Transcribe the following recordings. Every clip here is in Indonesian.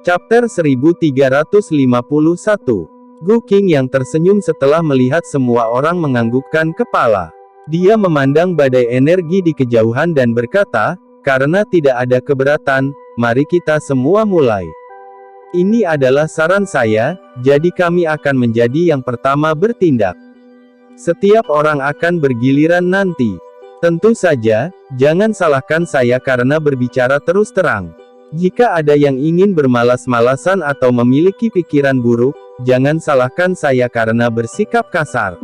Chapter 1351. Gu Qing yang tersenyum setelah melihat semua orang menganggukkan kepala. Dia memandang badai energi di kejauhan dan berkata, "Karena tidak ada keberatan, mari kita semua mulai. Ini adalah saran saya, jadi kami akan menjadi yang pertama bertindak. Setiap orang akan bergiliran nanti. Tentu saja, jangan salahkan saya karena berbicara terus terang. Jika ada yang ingin bermalas-malasan atau memiliki pikiran buruk, jangan salahkan saya karena bersikap kasar."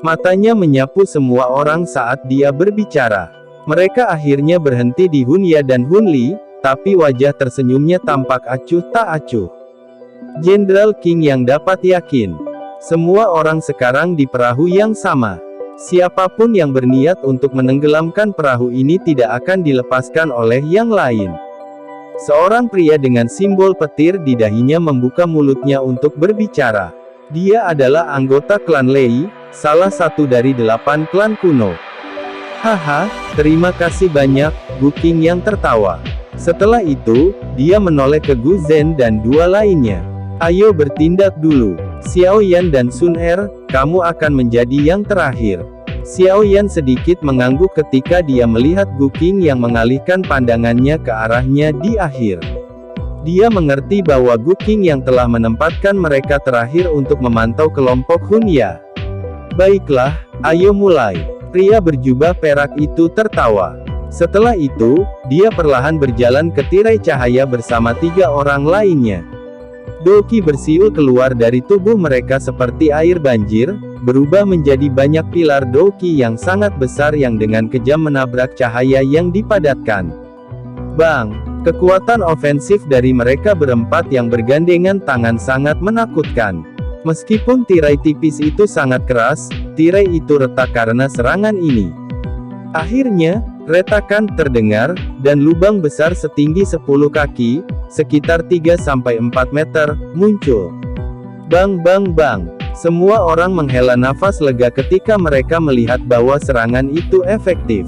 Matanya menyapu semua orang saat dia berbicara. Mereka akhirnya berhenti di Hunya dan Hunli, tapi wajah tersenyumnya tampak acuh tak acuh. Jenderal Qing yang dapat yakin. Semua orang sekarang di perahu yang sama. Siapapun yang berniat untuk menenggelamkan perahu ini tidak akan dilepaskan oleh yang lain. Seorang pria dengan simbol petir di dahinya membuka mulutnya untuk berbicara. Dia adalah anggota klan Lei, salah satu dari 8 klan kuno. "Haha, terima kasih banyak," Gu Qing yang tertawa. Setelah itu, dia menoleh ke Gu Zhen dan 2 lainnya. "Ayo bertindak dulu. Xiao Yan dan Sun Er, kamu akan menjadi yang terakhir." Xiao Yan sedikit mengangguk ketika dia melihat Gu Qing yang mengalihkan pandangannya ke arahnya di akhir. Dia mengerti bahwa Gu Qing yang telah menempatkan mereka terakhir untuk memantau kelompok Hunya. "Baiklah, ayo mulai." Pria berjubah perak itu tertawa. Setelah itu, dia perlahan berjalan ke tirai cahaya bersama 3 orang lainnya. Doki bersiul keluar dari tubuh mereka seperti air banjir, berubah menjadi banyak pilar doki yang sangat besar yang dengan kejam menabrak cahaya yang dipadatkan. Bang! Kekuatan ofensif dari mereka berempat yang bergandengan tangan sangat menakutkan. Meskipun tirai tipis itu sangat keras, tirai itu retak karena serangan ini. Akhirnya, retakan terdengar, dan lubang besar setinggi 10 kaki, sekitar 3-4 meter, muncul. Bang bang bang! Semua orang menghela nafas lega ketika mereka melihat bahwa serangan itu efektif.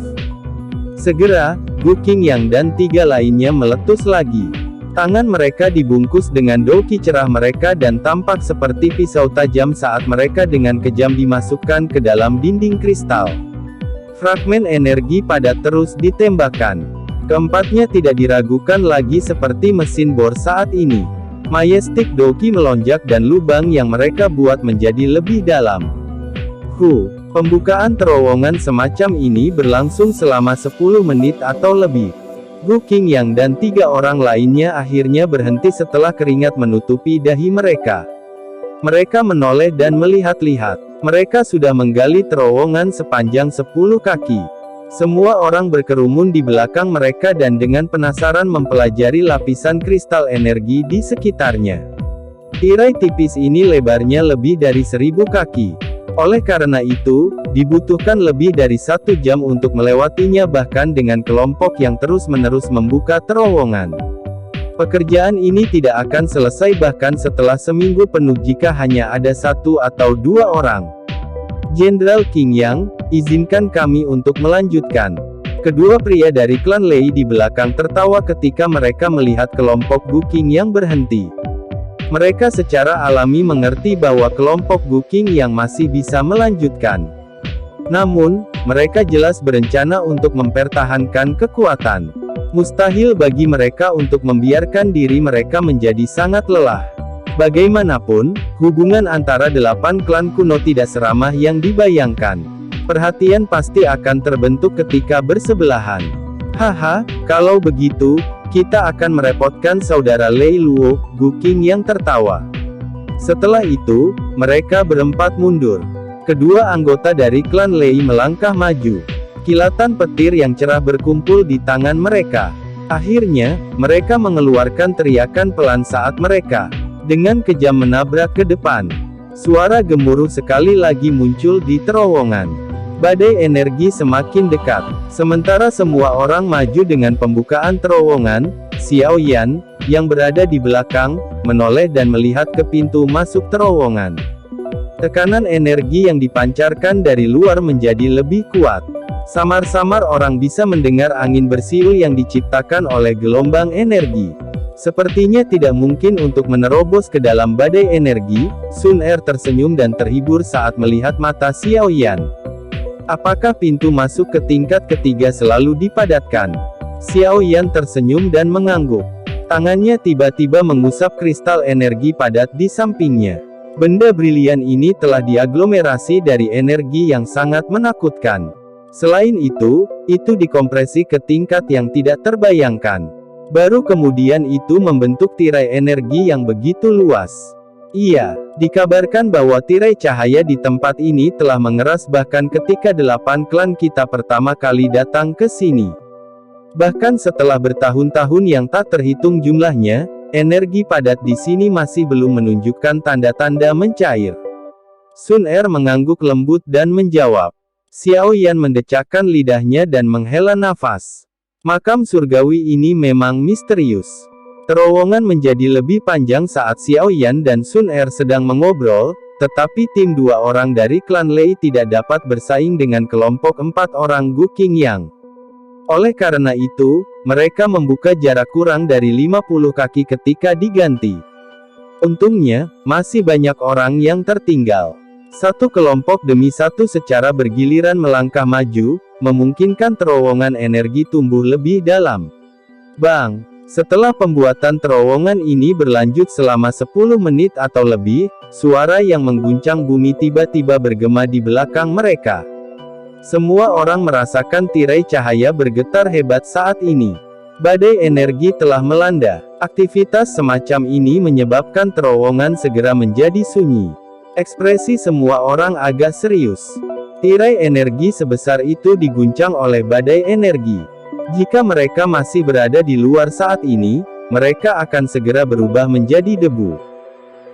Segera, Gu Qing yang dan 3 lainnya meletus lagi. Tangan mereka dibungkus dengan doki cerah mereka dan tampak seperti pisau tajam saat mereka dengan kejam dimasukkan ke dalam dinding kristal. Fragmen energi padat terus ditembakkan. Keempatnya tidak diragukan lagi seperti mesin bor saat ini. Majestic Doki melonjak dan lubang yang mereka buat menjadi lebih dalam. Pembukaan terowongan semacam ini berlangsung selama 10 menit atau lebih. Gu Qing yang dan 3 orang lainnya akhirnya berhenti setelah keringat menutupi dahi mereka. Mereka menoleh dan melihat-lihat. Mereka sudah menggali terowongan sepanjang 10 kaki. Semua orang berkerumun di belakang mereka dan dengan penasaran mempelajari lapisan kristal energi di sekitarnya. Tirai tipis ini lebarnya lebih dari 1000 kaki. Oleh karena itu, dibutuhkan lebih dari 1 jam untuk melewatinya bahkan dengan kelompok yang terus-menerus membuka terowongan. Pekerjaan ini tidak akan selesai bahkan setelah seminggu penuh jika hanya ada 1 atau 2 orang. Jenderal Qing Yang, izinkan kami untuk melanjutkan. Kedua pria dari klan Lei di belakang tertawa ketika mereka melihat kelompok Gu Qing yang berhenti. Mereka secara alami mengerti bahwa kelompok Gu Qing yang masih bisa melanjutkan. Namun, mereka jelas berencana untuk mempertahankan kekuatan. Mustahil bagi mereka untuk membiarkan diri mereka menjadi sangat lelah. Bagaimanapun, hubungan antara 8 klan kuno tidak seramah yang dibayangkan. Perhatian pasti akan terbentuk ketika bersebelahan. Haha, kalau begitu, kita akan merepotkan saudara Lei Luo, Gu Qing yang tertawa. Setelah itu, mereka berempat mundur. Kedua anggota dari klan Lei melangkah maju. Kilatan petir yang cerah berkumpul di tangan mereka. Akhirnya, mereka mengeluarkan teriakan pelan saat mereka dengan kejam menabrak ke depan. Suara gemuruh sekali lagi muncul di terowongan. Badai energi semakin dekat. Sementara semua orang maju dengan pembukaan terowongan, Xiao Yan, yang berada di belakang, menoleh dan melihat ke pintu masuk terowongan. Tekanan energi yang dipancarkan dari luar menjadi lebih kuat. Samar-samar orang bisa mendengar angin bersiul yang diciptakan oleh gelombang energi. Sepertinya tidak mungkin untuk menerobos ke dalam badai energi. Sun Er tersenyum dan terhibur saat melihat mata Xiao Yan. Apakah pintu masuk ke tingkat ketiga selalu dipadatkan? Xiao Yan tersenyum dan mengangguk. Tangannya tiba-tiba mengusap kristal energi padat di sampingnya. Benda brilian ini telah diaglomerasi dari energi yang sangat menakutkan. Selain itu dikompresi ke tingkat yang tidak terbayangkan. Baru kemudian itu membentuk tirai energi yang begitu luas. Iya, dikabarkan bahwa tirai cahaya di tempat ini telah mengeras bahkan ketika 8 klan kita pertama kali datang ke sini. Bahkan setelah bertahun-tahun yang tak terhitung jumlahnya, energi padat di sini masih belum menunjukkan tanda-tanda mencair. Sun Er mengangguk lembut dan menjawab. Xiao Yan mendecakkan lidahnya dan menghela nafas. Makam surgawi ini memang misterius. Terowongan menjadi lebih panjang saat Xiao Yan dan Sun Er sedang mengobrol, tetapi tim 2 orang dari klan Lei tidak dapat bersaing dengan kelompok 4 orang Gu Qingyang. Oleh karena itu, mereka membuka jarak kurang dari 50 kaki ketika diganti. Untungnya, masih banyak orang yang tertinggal. Satu kelompok demi satu secara bergiliran melangkah maju, memungkinkan terowongan energi tumbuh lebih dalam. Bang! Setelah pembuatan terowongan ini berlanjut selama 10 menit atau lebih, suara yang mengguncang bumi tiba-tiba bergema di belakang mereka. Semua orang merasakan tirai cahaya bergetar hebat saat ini. Badai energi telah melanda. Aktivitas semacam ini menyebabkan terowongan segera menjadi sunyi. Ekspresi semua orang agak serius. Tirai energi sebesar itu diguncang oleh badai energi. Jika mereka masih berada di luar saat ini, mereka akan segera berubah menjadi debu.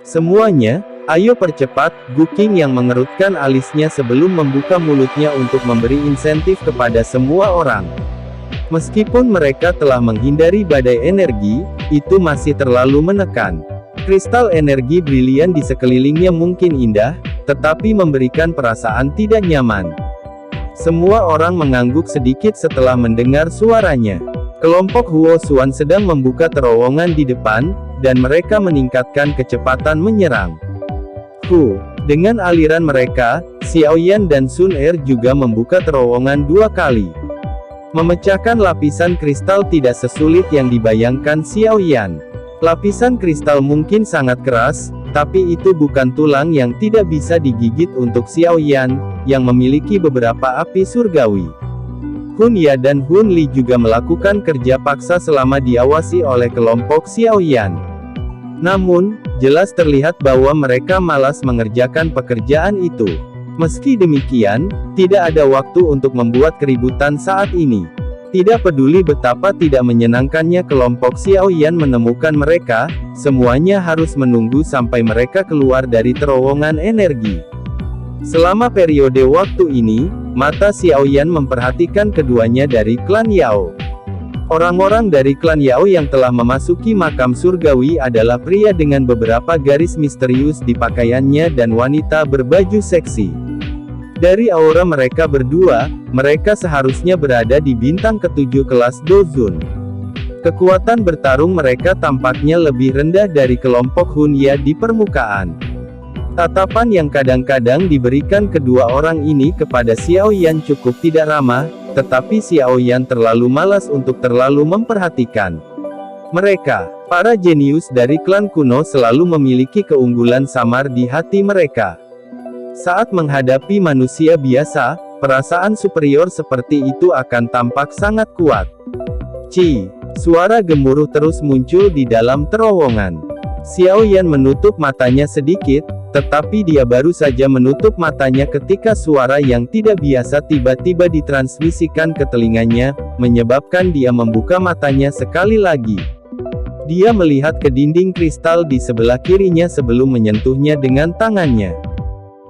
Semuanya, ayo percepat, Gu Qing yang mengerutkan alisnya sebelum membuka mulutnya untuk memberi insentif kepada semua orang. Meskipun mereka telah menghindari badai energi, itu masih terlalu menekan. Kristal energi brilian di sekelilingnya mungkin indah, tetapi memberikan perasaan tidak nyaman. Semua orang mengangguk sedikit setelah mendengar suaranya. Kelompok Huo Xuan sedang membuka terowongan di depan, dan mereka meningkatkan kecepatan menyerang. Dengan aliran mereka, Xiao Yan dan Sun Er juga membuka terowongan 2 kali. Memecahkan lapisan kristal tidak sesulit yang dibayangkan Xiao Yan. Lapisan kristal mungkin sangat keras, tapi itu bukan tulang yang tidak bisa digigit untuk Xiao Yan, yang memiliki beberapa api surgawi. Hun Ya dan Hun Li juga melakukan kerja paksa selama diawasi oleh kelompok Xiao Yan. Namun, jelas terlihat bahwa mereka malas mengerjakan pekerjaan itu. Meski demikian, tidak ada waktu untuk membuat keributan saat ini. Tidak peduli betapa tidak menyenangkannya kelompok Xiao Yan menemukan mereka, semuanya harus menunggu sampai mereka keluar dari terowongan energi. Selama periode waktu ini, mata Xiao Yan memperhatikan keduanya dari klan Yao. Orang-orang dari klan Yao yang telah memasuki makam surgawi adalah pria dengan beberapa garis misterius di pakaiannya dan wanita berbaju seksi. Dari aura mereka berdua, mereka seharusnya berada di bintang ke-7 kelas Dozun. Kekuatan bertarung mereka tampaknya lebih rendah dari kelompok Hun Ya di permukaan. Tatapan yang kadang-kadang diberikan kedua orang ini kepada Xiao Yan cukup tidak ramah, tetapi Xiao Yan terlalu malas untuk terlalu memperhatikan. Mereka, para jenius dari klan kuno selalu memiliki keunggulan samar di hati mereka. Saat menghadapi manusia biasa, perasaan superior seperti itu akan tampak sangat kuat. Suara gemuruh terus muncul di dalam terowongan. Xiao Yan menutup matanya sedikit, tetapi dia baru saja menutup matanya ketika suara yang tidak biasa tiba-tiba ditransmisikan ke telinganya, menyebabkan dia membuka matanya sekali lagi. Dia melihat ke dinding kristal di sebelah kirinya sebelum menyentuhnya dengan tangannya.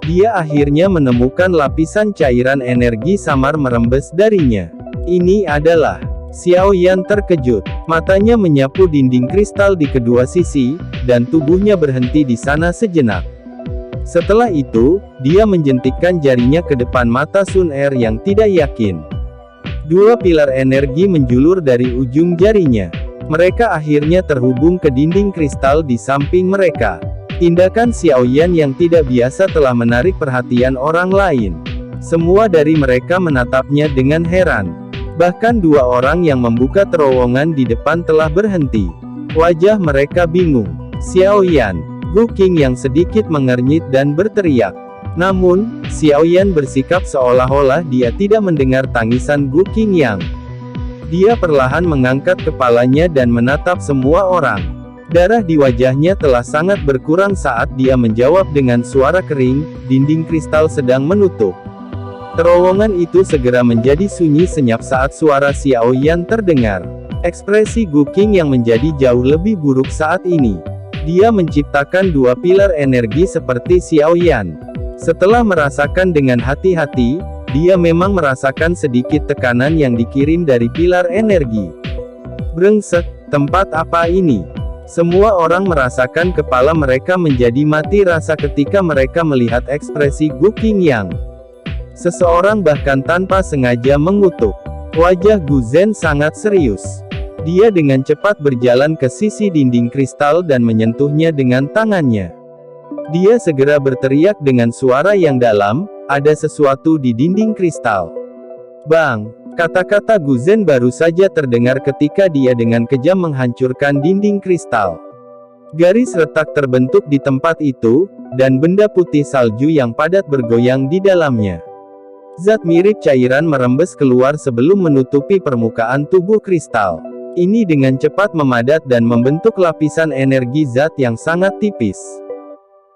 Dia akhirnya menemukan lapisan cairan energi samar merembes darinya. Ini adalah... Xiao Yan terkejut. Matanya menyapu dinding kristal di kedua sisi, dan tubuhnya berhenti di sana sejenak. Setelah itu, dia menjentikkan jarinya ke depan mata Sun Er yang tidak yakin. Dua pilar energi menjulur dari ujung jarinya. Mereka akhirnya terhubung ke dinding kristal di samping mereka. Tindakan Xiaoyan yang tidak biasa telah menarik perhatian orang lain. Semua dari mereka menatapnya dengan heran. Bahkan dua orang yang membuka terowongan di depan telah berhenti. Wajah mereka bingung. Xiaoyan, Gu Qing yang sedikit mengernyit dan berteriak. Namun, Xiaoyan bersikap seolah-olah dia tidak mendengar tangisan Gu Qing yang. Dia perlahan mengangkat kepalanya dan menatap semua orang. Darah di wajahnya telah sangat berkurang saat dia menjawab dengan suara kering, dinding kristal sedang menutup. Terowongan itu segera menjadi sunyi senyap saat suara Xiaoyan terdengar. Ekspresi Gu Qing yang menjadi jauh lebih buruk saat ini. Dia menciptakan dua pilar energi seperti Xiaoyan. Setelah merasakan dengan hati-hati, dia memang merasakan sedikit tekanan yang dikirim dari pilar energi. Brengsek, tempat apa ini? Semua orang merasakan kepala mereka menjadi mati rasa ketika mereka melihat ekspresi Gu Qing yang. Seseorang bahkan tanpa sengaja mengutuk. Wajah Gu Zhen sangat serius. Dia dengan cepat berjalan ke sisi dinding kristal dan menyentuhnya dengan tangannya. Dia segera berteriak dengan suara yang dalam, ada sesuatu di dinding kristal. Bang! Kata-kata Gu Zhen baru saja terdengar ketika dia dengan kejam menghancurkan dinding kristal. Garis retak terbentuk di tempat itu, dan benda putih salju yang padat bergoyang di dalamnya. Zat mirip cairan merembes keluar sebelum menutupi permukaan tubuh kristal. Ini dengan cepat memadat dan membentuk lapisan energi zat yang sangat tipis.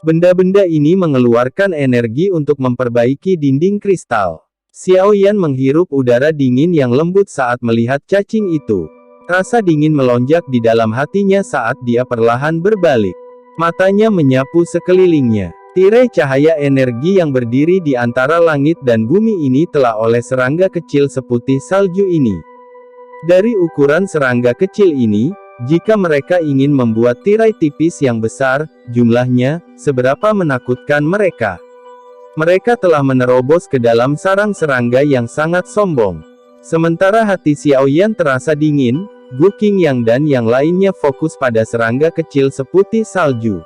Benda-benda ini mengeluarkan energi untuk memperbaiki dinding kristal. Xiaoyan menghirup udara dingin yang lembut saat melihat cacing itu. Rasa dingin melonjak di dalam hatinya saat dia perlahan berbalik. Matanya menyapu sekelilingnya. Tirai cahaya energi yang berdiri di antara langit dan bumi ini telah oleh serangga kecil seputih salju ini. Dari ukuran serangga kecil ini, jika mereka ingin membuat tirai tipis yang besar, jumlahnya, seberapa menakutkan mereka. Mereka telah menerobos ke dalam sarang serangga yang sangat sombong. Sementara hati Xiaoyan terasa dingin, Gu Qing yang dan yang lainnya fokus pada serangga kecil seputih salju.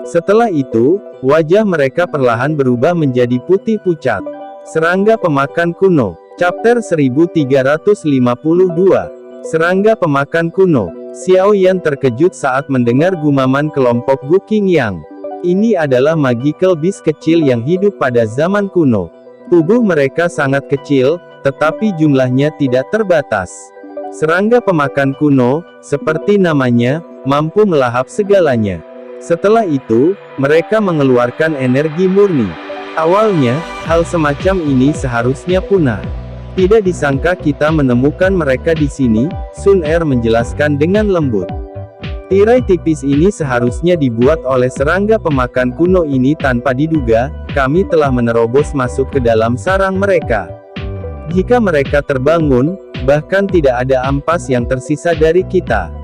Setelah itu, wajah mereka perlahan berubah menjadi putih pucat. Serangga pemakan kuno. Chapter 1352. Serangga pemakan kuno. Xiaoyan terkejut saat mendengar gumaman kelompok Gu Qing yang. Ini adalah magical beast kecil yang hidup pada zaman kuno. Tubuh mereka sangat kecil, tetapi jumlahnya tidak terbatas. Serangga pemakan kuno, seperti namanya, mampu melahap segalanya. Setelah itu, mereka mengeluarkan energi murni. Awalnya, hal semacam ini seharusnya punah. Tidak disangka kita menemukan mereka di sini, Sun Er menjelaskan dengan lembut. Tirai tipis ini seharusnya dibuat oleh serangga pemakan kuno ini tanpa diduga, kami telah menerobos masuk ke dalam sarang mereka. Jika mereka terbangun, bahkan tidak ada ampas yang tersisa dari kita.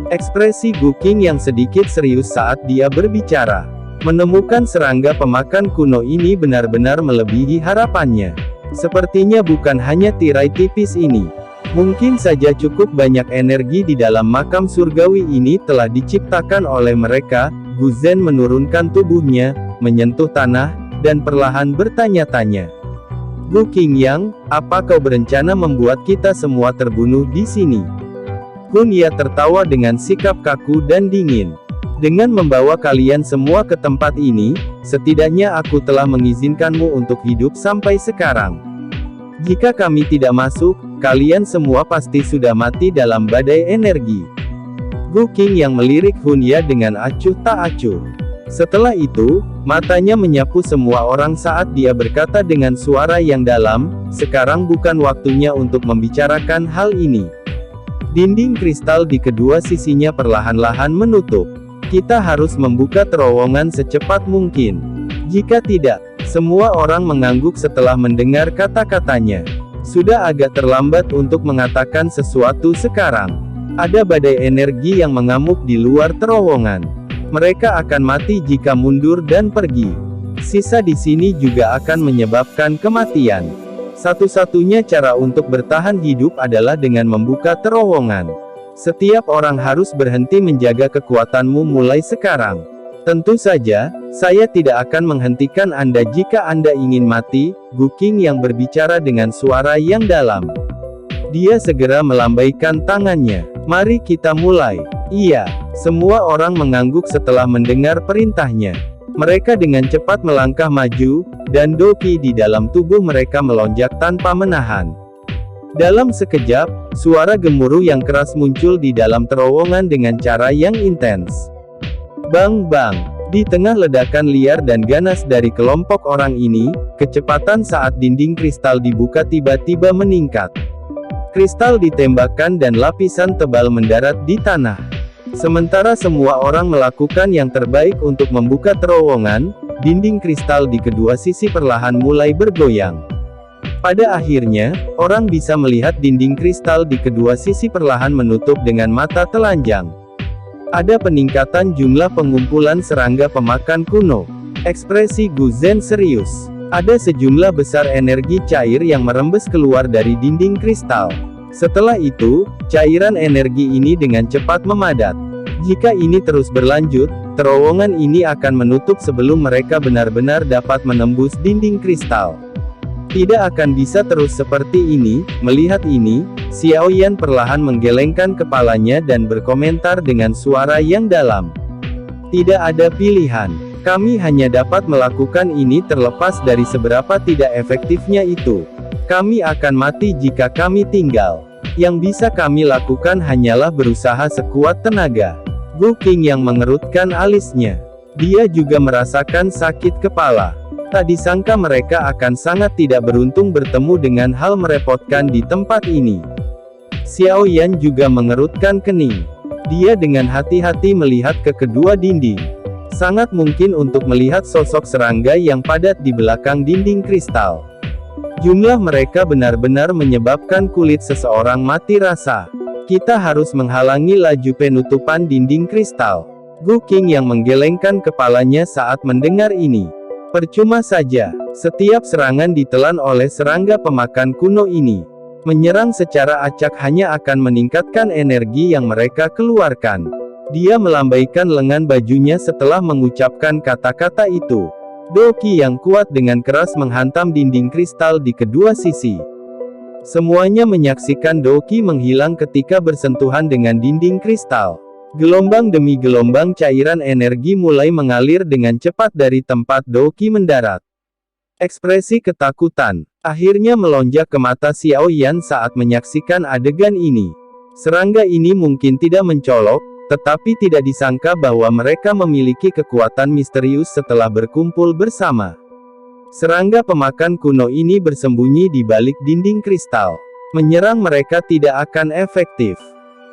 Ekspresi Gu Qing yang sedikit serius saat dia berbicara. Menemukan serangga pemakan kuno ini benar-benar melebihi harapannya. Sepertinya bukan hanya tirai tipis ini. Mungkin saja cukup banyak energi di dalam makam surgawi ini telah diciptakan oleh mereka. Gu Zhen menurunkan tubuhnya, menyentuh tanah, dan perlahan bertanya-tanya. Gu Qing yang, apa kau berencana membuat kita semua terbunuh di sini? Kun Ya tertawa dengan sikap kaku dan dingin. Dengan membawa kalian semua ke tempat ini, setidaknya aku telah mengizinkanmu untuk hidup sampai sekarang. Jika kami tidak masuk, kalian semua pasti sudah mati dalam badai energi. Gu Qing yang melirik Hun Ya dengan acuh tak acuh. Setelah itu, matanya menyapu semua orang saat dia berkata dengan suara yang dalam, sekarang bukan waktunya untuk membicarakan hal ini. Dinding kristal di kedua sisinya perlahan-lahan menutup. Kita harus membuka terowongan secepat mungkin. Jika tidak, semua orang mengangguk setelah mendengar kata-katanya. Sudah agak terlambat untuk mengatakan sesuatu sekarang. Ada badai energi yang mengamuk di luar terowongan. Mereka akan mati jika mundur dan pergi. Sisa di sini juga akan menyebabkan kematian. Satu-satunya cara untuk bertahan hidup adalah dengan membuka terowongan. Setiap orang harus berhenti menjaga kekuatanmu mulai sekarang. Tentu saja, saya tidak akan menghentikan Anda jika Anda ingin mati, Gu Qing yang berbicara dengan suara yang dalam. Dia segera melambaikan tangannya. Mari kita mulai. Iya, semua orang mengangguk setelah mendengar perintahnya. Mereka dengan cepat melangkah maju, dan Do Qi di dalam tubuh mereka melonjak tanpa menahan. Dalam sekejap, suara gemuruh yang keras muncul di dalam terowongan dengan cara yang intens. Bang bang! Di tengah ledakan liar dan ganas dari kelompok orang ini, kecepatan saat dinding kristal dibuka tiba-tiba meningkat. Kristal ditembakkan dan lapisan tebal mendarat di tanah. Sementara semua orang melakukan yang terbaik untuk membuka terowongan, dinding kristal di kedua sisi perlahan mulai bergoyang. Pada akhirnya, orang bisa melihat dinding kristal di kedua sisi perlahan menutup dengan mata telanjang. Ada peningkatan jumlah pengumpulan serangga pemakan kuno. Ekspresi Gu Zhen serius. Ada sejumlah besar energi cair yang merembes keluar dari dinding kristal. Setelah itu, cairan energi ini dengan cepat memadat. Jika ini terus berlanjut, terowongan ini akan menutup sebelum mereka benar-benar dapat menembus dinding kristal. Tidak akan bisa terus seperti ini. Melihat ini, Xiao Yan perlahan menggelengkan kepalanya dan berkomentar dengan suara yang dalam. Tidak ada pilihan. Kami hanya dapat melakukan ini terlepas dari seberapa tidak efektifnya itu. Kami akan mati jika kami tinggal. Yang bisa kami lakukan hanyalah berusaha sekuat tenaga. Gu Qing yang mengerutkan alisnya. Dia juga merasakan sakit kepala. Tak disangka mereka akan sangat tidak beruntung bertemu dengan hal merepotkan di tempat ini. Xiao Yan juga mengerutkan kening. Dia dengan hati-hati melihat ke kedua dinding. Sangat mungkin untuk melihat sosok serangga yang padat di belakang dinding kristal. Jumlah mereka benar-benar menyebabkan kulit seseorang mati rasa. Kita harus menghalangi laju penutupan dinding kristal. Gu Qing yang menggelengkan kepalanya saat mendengar ini. Percuma saja, setiap serangan ditelan oleh serangga pemakan kuno ini. Menyerang secara acak hanya akan meningkatkan energi yang mereka keluarkan. Dia melambaikan lengan bajunya setelah mengucapkan kata-kata itu. Do Qi yang kuat dengan keras menghantam dinding kristal di kedua sisi. Semuanya menyaksikan Do Qi menghilang ketika bersentuhan dengan dinding kristal. Gelombang demi gelombang cairan energi mulai mengalir dengan cepat dari tempat Do Qi mendarat. Ekspresi ketakutan akhirnya melonjak ke mata Xiao Yan saat menyaksikan adegan ini. Serangga ini mungkin tidak mencolok, tetapi tidak disangka bahwa mereka memiliki kekuatan misterius setelah berkumpul bersama. Serangga pemakan kuno ini bersembunyi di balik dinding kristal. Menyerang mereka tidak akan efektif.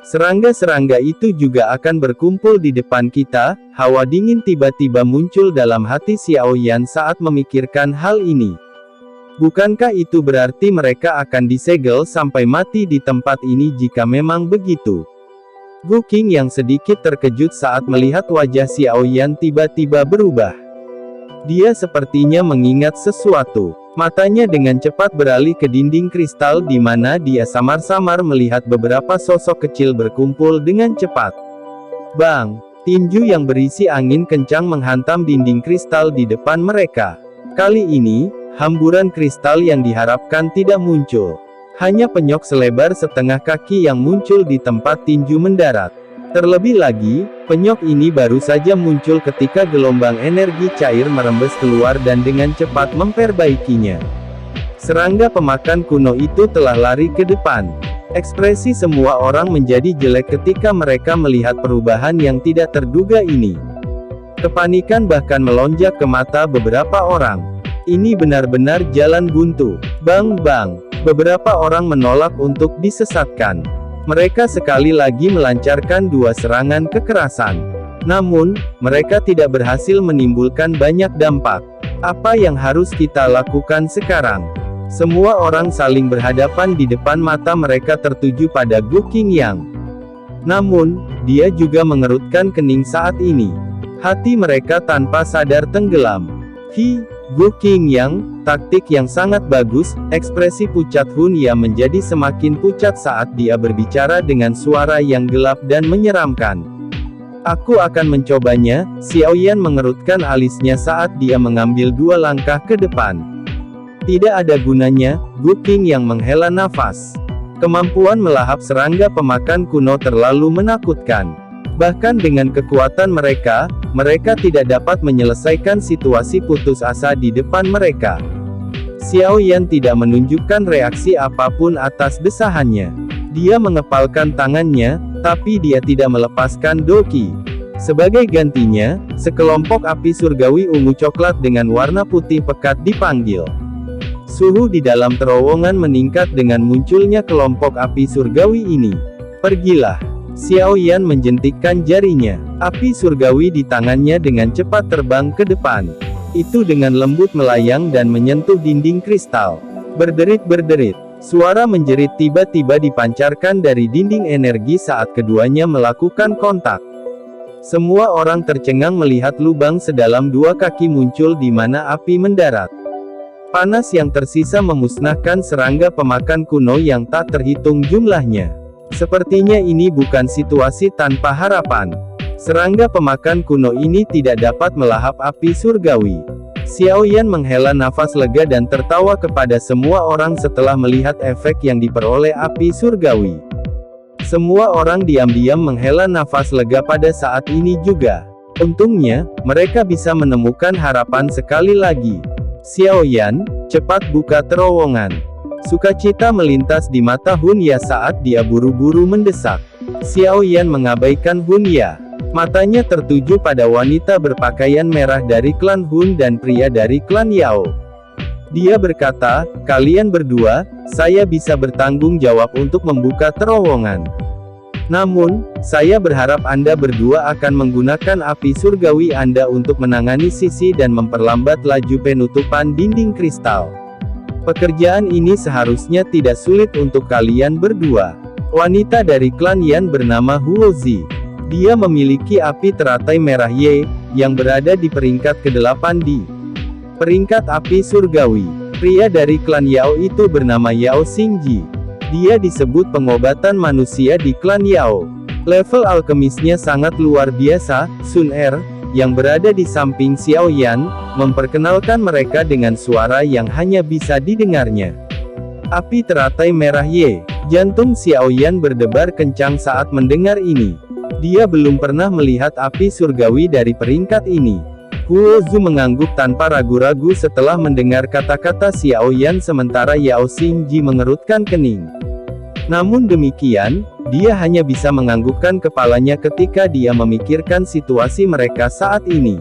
Serangga-serangga itu juga akan berkumpul di depan kita. Hawa dingin tiba-tiba muncul dalam hati Xiao Yan saat memikirkan hal ini. Bukankah itu berarti mereka akan disegel sampai mati di tempat ini jika memang begitu? Gu Qing yang sedikit terkejut saat melihat wajah Xiao Yan tiba-tiba berubah. Dia sepertinya mengingat sesuatu. Matanya dengan cepat beralih ke dinding kristal di mana dia samar-samar melihat beberapa sosok kecil berkumpul dengan cepat. Bang! Tinju yang berisi angin kencang menghantam dinding kristal di depan mereka. Kali ini, hamburan kristal yang diharapkan tidak muncul. Hanya penyok selebar setengah kaki yang muncul di tempat tinju mendarat. Terlebih lagi, penyok ini baru saja muncul ketika gelombang energi cair merembes keluar dan dengan cepat memperbaikinya. Serangga pemakan kuno itu telah lari ke depan. Ekspresi semua orang menjadi jelek ketika mereka melihat perubahan yang tidak terduga ini. Kepanikan bahkan melonjak ke mata beberapa orang. Ini benar-benar jalan buntu. Bang bang! Beberapa orang menolak untuk disesatkan. Mereka sekali lagi melancarkan dua serangan kekerasan. Namun, mereka tidak berhasil menimbulkan banyak dampak. Apa yang harus kita lakukan sekarang? Semua orang saling berhadapan di depan mata mereka tertuju pada Gu Qing Yang. Namun, dia juga mengerutkan kening saat ini. Hati mereka tanpa sadar tenggelam. Gu Qingyang, taktik yang sangat bagus. Ekspresi pucat Hunya menjadi semakin pucat saat dia berbicara dengan suara yang gelap dan menyeramkan. Aku akan mencobanya. Xiaoyan mengerutkan alisnya saat dia mengambil 2 langkah ke depan. Tidak ada gunanya. Gu Qingyang menghela nafas. Kemampuan melahap serangga pemakan kuno terlalu menakutkan. Bahkan dengan kekuatan mereka tidak dapat menyelesaikan situasi putus asa di depan mereka. Xiaoyan tidak menunjukkan reaksi apapun atas desahannya. Dia mengepalkan tangannya, tapi dia tidak melepaskan Doqi. Sebagai gantinya, sekelompok api surgawi ungu coklat dengan warna putih pekat dipanggil. Suhu di dalam terowongan meningkat dengan munculnya kelompok api surgawi ini. Pergilah. Xiaoyan menjentikkan jarinya. Api surgawi di tangannya dengan cepat terbang ke depan. Itu dengan lembut melayang dan menyentuh dinding kristal. Berderit-berderit. Suara menjerit tiba-tiba dipancarkan dari dinding energi saat keduanya melakukan kontak. Semua orang tercengang melihat lubang sedalam 2 kaki muncul di mana api mendarat. Panas yang tersisa memusnahkan serangga pemakan kuno yang tak terhitung jumlahnya. Sepertinya ini bukan situasi tanpa harapan. Serangga pemakan kuno ini tidak dapat melahap api surgawi. Xiaoyan menghela nafas lega dan tertawa kepada semua orang setelah melihat efek yang diperoleh api surgawi. Semua orang diam-diam menghela nafas lega pada saat ini juga. Untungnya, mereka bisa menemukan harapan sekali lagi. Xiaoyan, cepat buka terowongan. Sukacita melintas di mata Hunya saat dia buru-buru mendesak. Xiaoyan mengabaikan Hunya. Matanya tertuju pada wanita berpakaian merah dari klan Hun dan pria dari klan Yao. Dia berkata, kalian berdua, saya bisa bertanggung jawab untuk membuka terowongan. Namun, saya berharap Anda berdua akan menggunakan api surgawi Anda untuk menangani sisi dan memperlambat laju penutupan dinding kristal. Pekerjaan ini seharusnya tidak sulit untuk kalian berdua. Wanita dari klan Yan bernama Huozi. Dia memiliki api teratai merah Ye, yang berada di peringkat ke-8 di peringkat api surgawi. Pria dari klan Yao itu bernama Yao Xingji. Dia disebut pengobatan manusia di klan Yao. Level alkemisnya sangat luar biasa. Sun Er, yang berada di samping Xiaoyan, memperkenalkan mereka dengan suara yang hanya bisa didengarnya. Api teratai merah Ye. Jantung Xiaoyan berdebar kencang saat mendengar ini. Dia belum pernah melihat api surgawi dari peringkat ini. Huozi mengangguk tanpa ragu-ragu setelah mendengar kata-kata Xiaoyan sementara Yao Xingji mengerutkan kening. Namun demikian, dia hanya bisa menganggukkan kepalanya ketika dia memikirkan situasi mereka saat ini.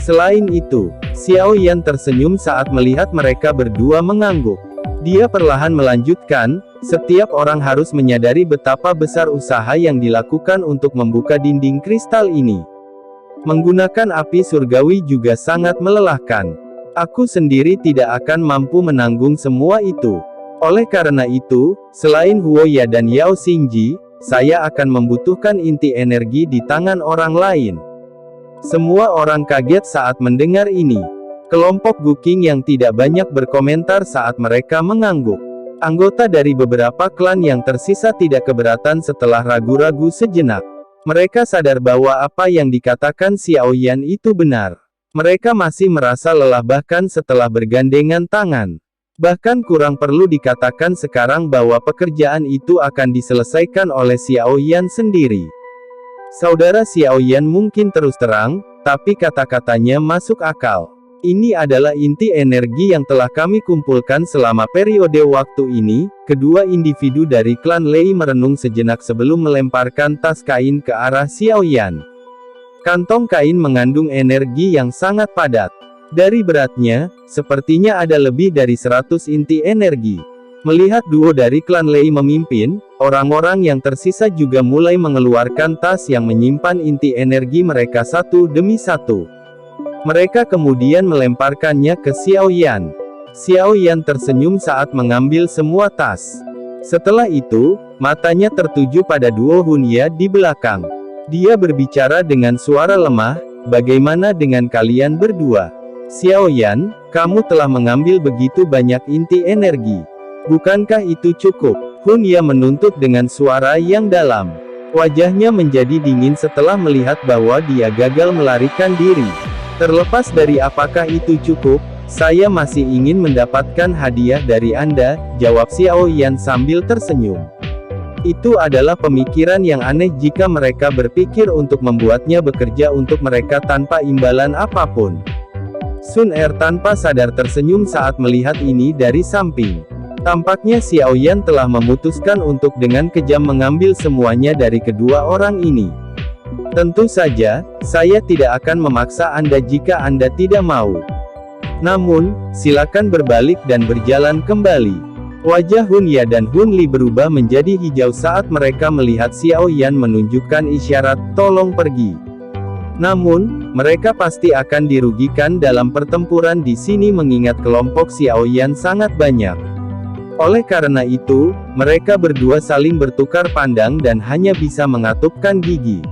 Selain itu, Xiaoyan tersenyum saat melihat mereka berdua mengangguk. Dia perlahan melanjutkan, setiap orang harus menyadari betapa besar usaha yang dilakukan untuk membuka dinding kristal ini. Menggunakan api surgawi juga sangat melelahkan. Aku sendiri tidak akan mampu menanggung semua itu. Oleh karena itu, selain Huoya dan Yao Xingji, saya akan membutuhkan inti energi di tangan orang lain. Semua orang kaget saat mendengar ini. Kelompok Gu Qing yang tidak banyak berkomentar saat mereka mengangguk. Anggota dari beberapa klan yang tersisa tidak keberatan setelah ragu-ragu sejenak. Mereka sadar bahwa apa yang dikatakan Xiaoyan itu benar. Mereka masih merasa lelah bahkan setelah bergandengan tangan. Bahkan kurang perlu dikatakan sekarang bahwa pekerjaan itu akan diselesaikan oleh Xiaoyan sendiri. Saudara Xiaoyan mungkin terus terang, tapi kata-katanya masuk akal. Ini adalah inti energi yang telah kami kumpulkan selama periode waktu ini. Kedua individu dari klan Lei merenung sejenak sebelum melemparkan tas kain ke arah Xiaoyan. Kantong kain mengandung energi yang sangat padat. Dari beratnya, sepertinya ada lebih dari 100 inti energi. Melihat duo dari klan Lei memimpin, orang-orang yang tersisa juga mulai mengeluarkan tas yang menyimpan inti energi mereka satu demi satu. Mereka kemudian melemparkannya ke Xiaoyan. Xiaoyan tersenyum saat mengambil semua tas. Setelah itu, matanya tertuju pada duo Hunya di belakang. Dia berbicara dengan suara lemah, bagaimana dengan kalian berdua? Xiao Yan, kamu telah mengambil begitu banyak inti energi. Bukankah itu cukup? Hun Ye menuntut dengan suara yang dalam. Wajahnya menjadi dingin setelah melihat bahwa dia gagal melarikan diri. Terlepas dari apakah itu cukup, saya masih ingin mendapatkan hadiah dari Anda, jawab Xiao Yan sambil tersenyum. Itu adalah pemikiran yang aneh jika mereka berpikir untuk membuatnya bekerja untuk mereka tanpa imbalan apapun. Sun Er tanpa sadar tersenyum saat melihat ini dari samping. Tampaknya Xiao Yan telah memutuskan untuk dengan kejam mengambil semuanya dari kedua orang ini. Tentu saja, saya tidak akan memaksa Anda jika Anda tidak mau. Namun, silakan berbalik dan berjalan kembali. Wajah Hun Ye dan Hun Li berubah menjadi hijau saat mereka melihat Xiao Yan menunjukkan isyarat, tolong pergi. Namun, mereka pasti akan dirugikan dalam pertempuran di sini mengingat kelompok Xiao Yan sangat banyak. Oleh karena itu, mereka berdua saling bertukar pandang dan hanya bisa mengatupkan gigi.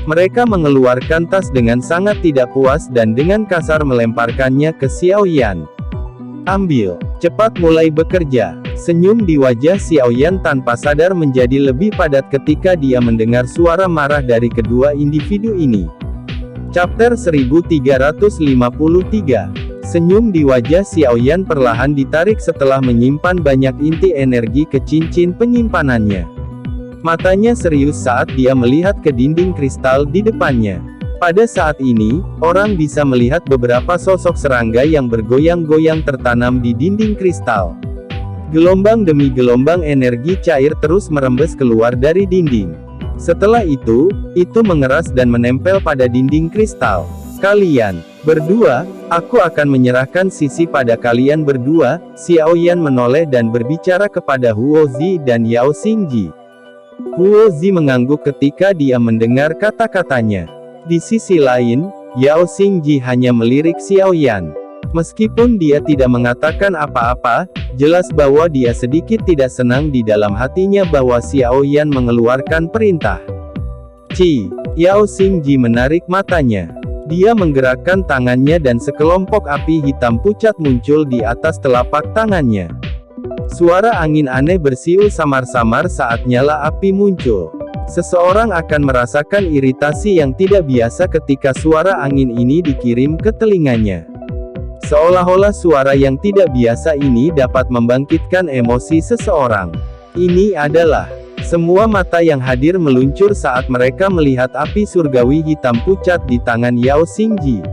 Mereka mengeluarkan tas dengan sangat tidak puas dan dengan kasar melemparkannya ke Xiao Yan. Ambil, cepat mulai bekerja. Senyum di wajah Xiao Yan tanpa sadar menjadi lebih padat ketika dia mendengar suara marah dari kedua individu ini. Chapter 1353. Senyum di wajah Xiao Yan perlahan ditarik setelah menyimpan banyak inti energi ke cincin penyimpanannya. Matanya serius saat dia melihat ke dinding kristal di depannya. Pada saat ini, orang bisa melihat beberapa sosok serangga yang bergoyang-goyang tertanam di dinding kristal. Gelombang demi gelombang energi cair terus merembes keluar dari dinding. Setelah itu mengeras dan menempel pada dinding kristal. Kalian berdua, aku akan menyerahkan sisi pada kalian berdua. Xiao Yan menoleh dan berbicara kepada Huo Zi dan Yao Xingji. Huo Zi mengangguk ketika dia mendengar kata-katanya. Di sisi lain, Yao Xingji hanya melirik Xiao Yan. Meskipun dia tidak mengatakan apa-apa, jelas bahwa dia sedikit tidak senang di dalam hatinya bahwa Xiao Yan mengeluarkan perintah. Yao Xingji menarik matanya. Dia menggerakkan tangannya dan sekelompok api hitam pucat muncul di atas telapak tangannya. Suara angin aneh bersiul samar-samar saat nyala api muncul. Seseorang akan merasakan iritasi yang tidak biasa ketika suara angin ini dikirim ke telinganya. Seolah-olah suara yang tidak biasa ini dapat membangkitkan emosi seseorang. Ini adalah semua mata yang hadir meluncur saat mereka melihat api surgawi hitam pucat di tangan Yao Xingji.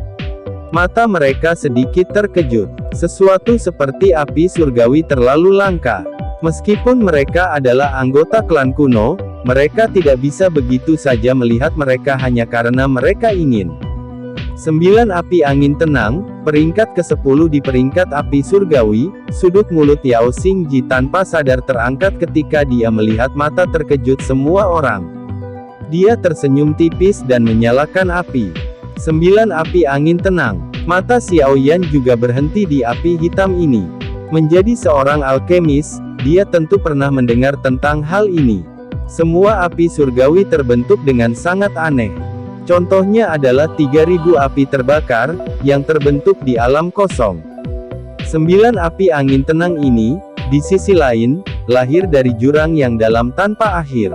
Mata mereka sedikit terkejut. Sesuatu seperti api surgawi terlalu langka. Meskipun mereka adalah anggota klan kuno, mereka tidak bisa begitu saja melihat mereka hanya karena mereka ingin. 9 api angin tenang, peringkat ke-10 di peringkat api surgawi. Sudut mulut Yao Xingji tanpa sadar terangkat ketika dia melihat mata terkejut semua orang. Dia tersenyum tipis dan menyalakan api. 9 api angin tenang. Mata Xiao Yan juga berhenti di api hitam ini. Menjadi seorang alkemis, dia tentu pernah mendengar tentang hal ini. Semua api surgawi terbentuk dengan sangat aneh. Contohnya adalah 3000 api terbakar, yang terbentuk di alam kosong. 9 api angin tenang ini, di sisi lain, lahir dari jurang yang dalam tanpa akhir.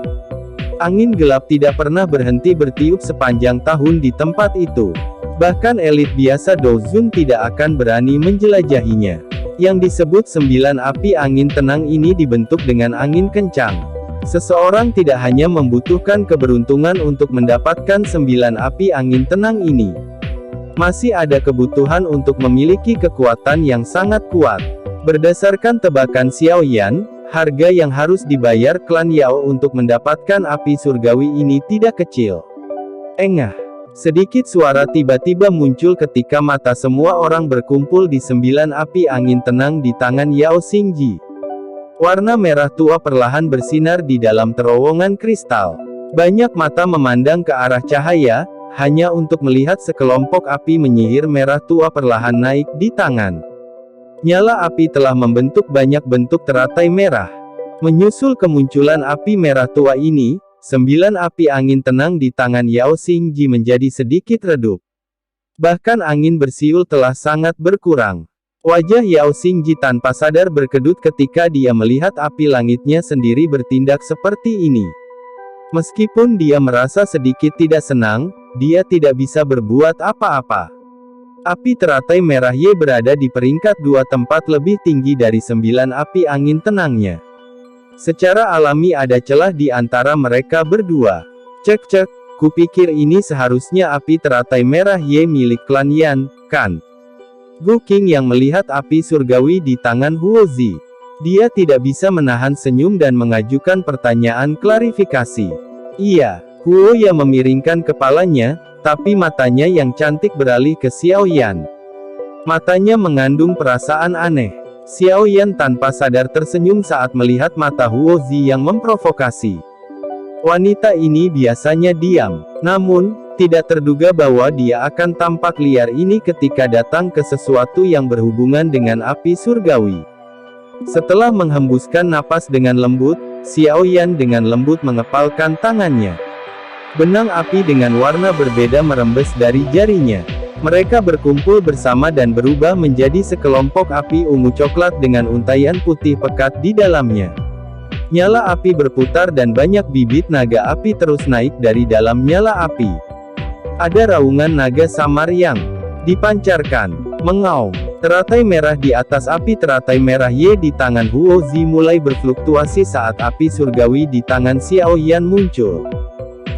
Angin gelap tidak pernah berhenti bertiup sepanjang tahun di tempat itu. Bahkan elit biasa Dozun tidak akan berani menjelajahinya. Yang disebut 9 api angin tenang ini dibentuk dengan angin kencang. Seseorang tidak hanya membutuhkan keberuntungan untuk mendapatkan 9 api angin tenang ini. Masih ada kebutuhan untuk memiliki kekuatan yang sangat kuat. Berdasarkan tebakan Xiao Yan, harga yang harus dibayar klan Yao untuk mendapatkan api surgawi ini tidak kecil. Engah. Sedikit suara tiba-tiba muncul ketika mata semua orang berkumpul di 9 api angin tenang di tangan Yao Xingji. Warna merah tua perlahan bersinar di dalam terowongan kristal. Banyak mata memandang ke arah cahaya, hanya untuk melihat sekelompok api menyihir merah tua perlahan naik di tangan. Nyala api telah membentuk banyak bentuk teratai merah. Menyusul kemunculan api merah tua ini, 9 api angin tenang di tangan Yao Xingji menjadi sedikit redup. Bahkan angin bersiul telah sangat berkurang. Wajah Yao Xingji tanpa sadar berkedut ketika dia melihat api langitnya sendiri bertindak seperti ini. Meskipun dia merasa sedikit tidak senang, dia tidak bisa berbuat apa-apa. Api teratai merah Ye berada di peringkat 2 tempat lebih tinggi dari 9 api angin tenangnya. Secara alami ada celah di antara mereka berdua. Cek, kupikir ini seharusnya api teratai merah Ye milik klan Yan, kan? Gu Qing yang melihat api surgawi di tangan Huo Zi. Dia tidak bisa menahan senyum dan mengajukan pertanyaan klarifikasi. Iya, Huo yang memiringkan kepalanya, tapi matanya yang cantik beralih ke Xiao Yan. Matanya mengandung perasaan aneh. Xiao Yan tanpa sadar tersenyum saat melihat mata Huo Zi yang memprovokasi. Wanita ini biasanya diam, namun, tidak terduga bahwa dia akan tampak liar ini ketika datang ke sesuatu yang berhubungan dengan api surgawi. Setelah menghembuskan napas dengan lembut, Xiao Yan dengan lembut mengepalkan tangannya. Benang api dengan warna berbeda merembes dari jarinya. Mereka berkumpul bersama dan berubah menjadi sekelompok api ungu coklat dengan untaian putih pekat di dalamnya. Nyala api berputar dan banyak bibit naga api terus naik dari dalam nyala api. Ada raungan naga samar yang dipancarkan. Mengaum. Teratai merah di atas api teratai merah Ye di tangan Huo Zi mulai berfluktuasi saat api surgawi di tangan Xiao Yan muncul.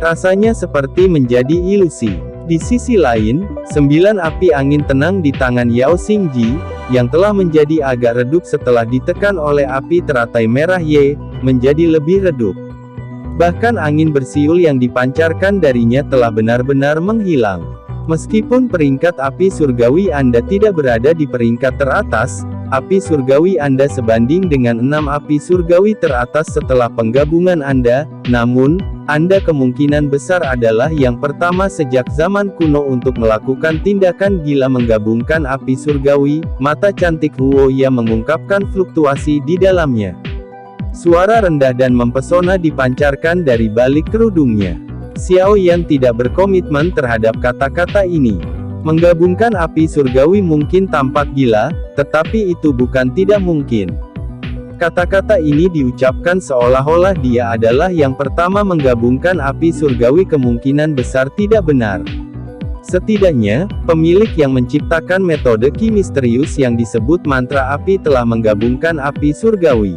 Rasanya seperti menjadi ilusi. Di sisi lain, 9 api angin tenang di tangan Yao Xingji, yang telah menjadi agak redup setelah ditekan oleh api teratai merah Ye, menjadi lebih redup. Bahkan angin bersiul yang dipancarkan darinya telah benar-benar menghilang. Meskipun peringkat api surgawi Anda tidak berada di peringkat teratas, api surgawi Anda sebanding dengan 6 api surgawi teratas setelah penggabungan Anda, namun, Anda kemungkinan besar adalah yang pertama sejak zaman kuno untuk melakukan tindakan gila menggabungkan api surgawi. Mata cantik Huo Ya mengungkapkan fluktuasi di dalamnya. Suara rendah dan mempesona dipancarkan dari balik kerudungnya. Xiao Yan tidak berkomitmen terhadap kata-kata ini. Menggabungkan api surgawi mungkin tampak gila, tetapi itu bukan tidak mungkin. Kata-kata ini diucapkan seolah-olah dia adalah yang pertama menggabungkan api surgawi kemungkinan besar tidak benar. Setidaknya, pemilik yang menciptakan metode ki misterius yang disebut mantra api telah menggabungkan api surgawi.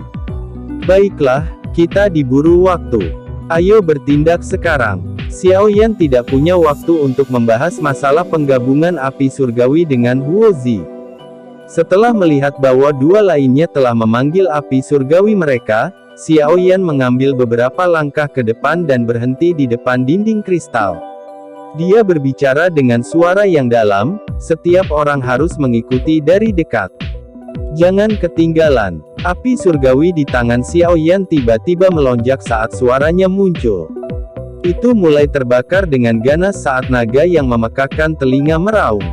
Baiklah, kita diburu waktu. Ayo bertindak sekarang. Xiao Yan tidak punya waktu untuk membahas masalah penggabungan api surgawi dengan Huo Zi. Setelah melihat bahwa dua lainnya telah memanggil api surgawi mereka, Xiao Yan mengambil beberapa langkah ke depan dan berhenti di depan dinding kristal. Dia berbicara dengan suara yang dalam, setiap orang harus mengikuti dari dekat. Jangan ketinggalan. Api surgawi di tangan Xiao Yan tiba-tiba melonjak saat suaranya muncul. Itu mulai terbakar dengan ganas saat naga yang memekakkan telinga meraung.